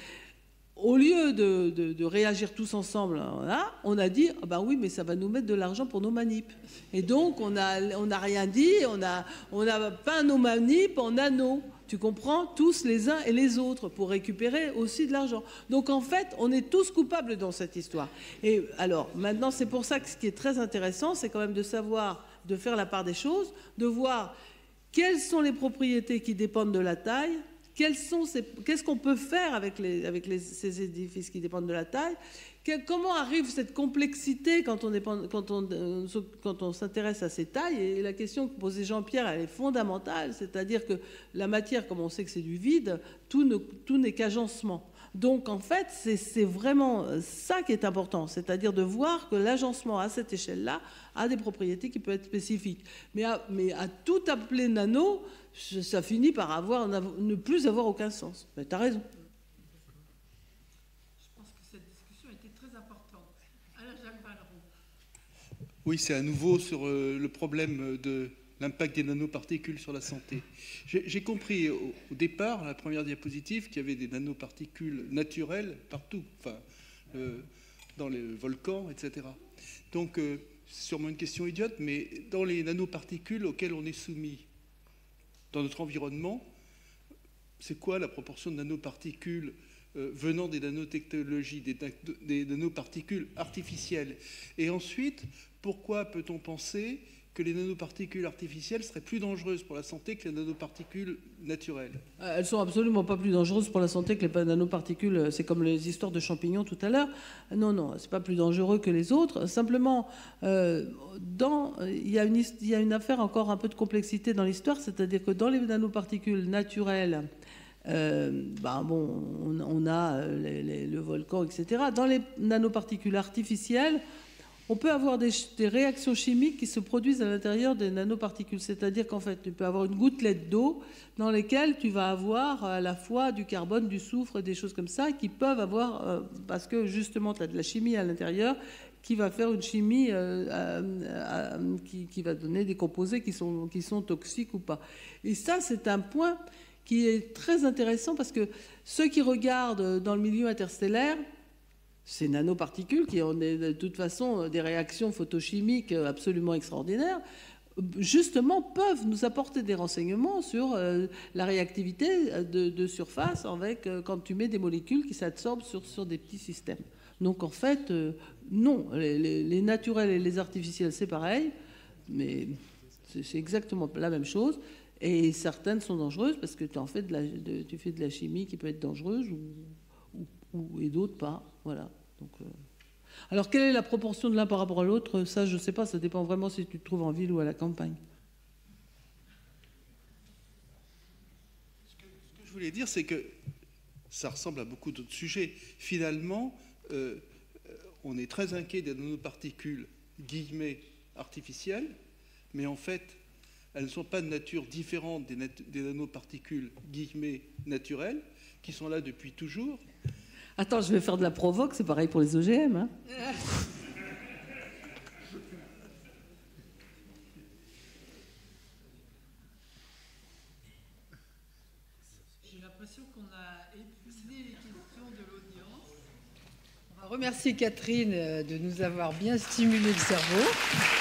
Au lieu de réagir tous ensemble, là, on a dit, ah ben oui, mais ça va nous mettre de l'argent pour nos manips. Et donc, on n'a rien dit, on a peint nos manips en anneaux. Tu comprends? Tous les uns et les autres, pour récupérer aussi de l'argent. Donc, en fait, on est tous coupables dans cette histoire. Et alors, maintenant, c'est pour ça que ce qui est très intéressant, c'est quand même de savoir, de faire la part des choses, de voir quelles sont les propriétés qui dépendent de la taille, qu'est-ce qu'on peut faire avec ces édifices qui dépendent de la taille? Comment arrive cette complexité quand on s'intéresse à ces tailles? Et la question que posait Jean-Pierre, elle est fondamentale, c'est-à-dire que la matière, comme on sait que c'est du vide, tout n'est qu'agencement. Donc en fait, c'est vraiment ça qui est important, c'est-à-dire de voir que l'agencement à cette échelle-là a des propriétés qui peuvent être spécifiques. Mais à tout appeler nano, ça finit par ne plus avoir aucun sens. Mais tu as raison. Je pense que cette discussion était très importante. Alors, Jacques Valeron. Oui, c'est à nouveau sur le problème de l'impact des nanoparticules sur la santé. J'ai compris au départ, la première diapositive, qu'il y avait des nanoparticules naturelles partout, enfin, dans les volcans, etc. Donc, c'est sûrement une question idiote, mais dans les nanoparticules auxquelles on est soumis dans notre environnement, c'est quoi la proportion de nanoparticules venant des nanotechnologies, des nanoparticules artificielles? Et ensuite, pourquoi peut-on penser que les nanoparticules artificielles seraient plus dangereuses pour la santé que les nanoparticules naturelles? Elles sont absolument pas plus dangereuses pour la santé que les nanoparticules. C'est comme les histoires de champignons tout à l'heure. Non, c'est pas plus dangereux que les autres. Simplement, il y a une affaire encore un peu de complexité dans l'histoire, c'est-à-dire que dans les nanoparticules naturelles, on a le volcan, etc. Dans les nanoparticules artificielles, on peut avoir des réactions chimiques qui se produisent à l'intérieur des nanoparticules. C'est-à-dire qu'en fait, tu peux avoir une gouttelette d'eau dans lesquelles tu vas avoir à la fois du carbone, du soufre, des choses comme ça, qui peuvent avoir, parce que justement, tu as de la chimie à l'intérieur, qui va faire une chimie qui va donner des composés qui sont toxiques ou pas. Et ça, c'est un point qui est très intéressant parce que ceux qui regardent dans le milieu interstellaire, ces nanoparticules qui ont de toute façon des réactions photochimiques absolument extraordinaires, justement peuvent nous apporter des renseignements sur la réactivité de surface quand tu mets des molécules qui s'absorbent sur des petits systèmes. Donc en fait, non, les naturels et les artificiels c'est pareil, mais c'est exactement la même chose. Et certaines sont dangereuses parce que tu fais de la chimie qui peut être dangereuse et d'autres pas. Voilà. Donc, alors, quelle est la proportion de l'un par rapport à l'autre? Ça, je ne sais pas. Ça dépend vraiment si tu te trouves en ville ou à la campagne. Ce que je voulais dire, c'est que ça ressemble à beaucoup d'autres sujets. Finalement, on est très inquiet des nanoparticules, guillemets, artificielles, mais en fait, elles ne sont pas de nature différente des nanoparticules, guillemets, naturelles, qui sont là depuis toujours. Attends, je vais faire de la provoque, c'est pareil pour les OGM. Hein. l'impression qu'on a épuisé les questions de l'audience. On va remercier Catherine de nous avoir bien stimulé le cerveau.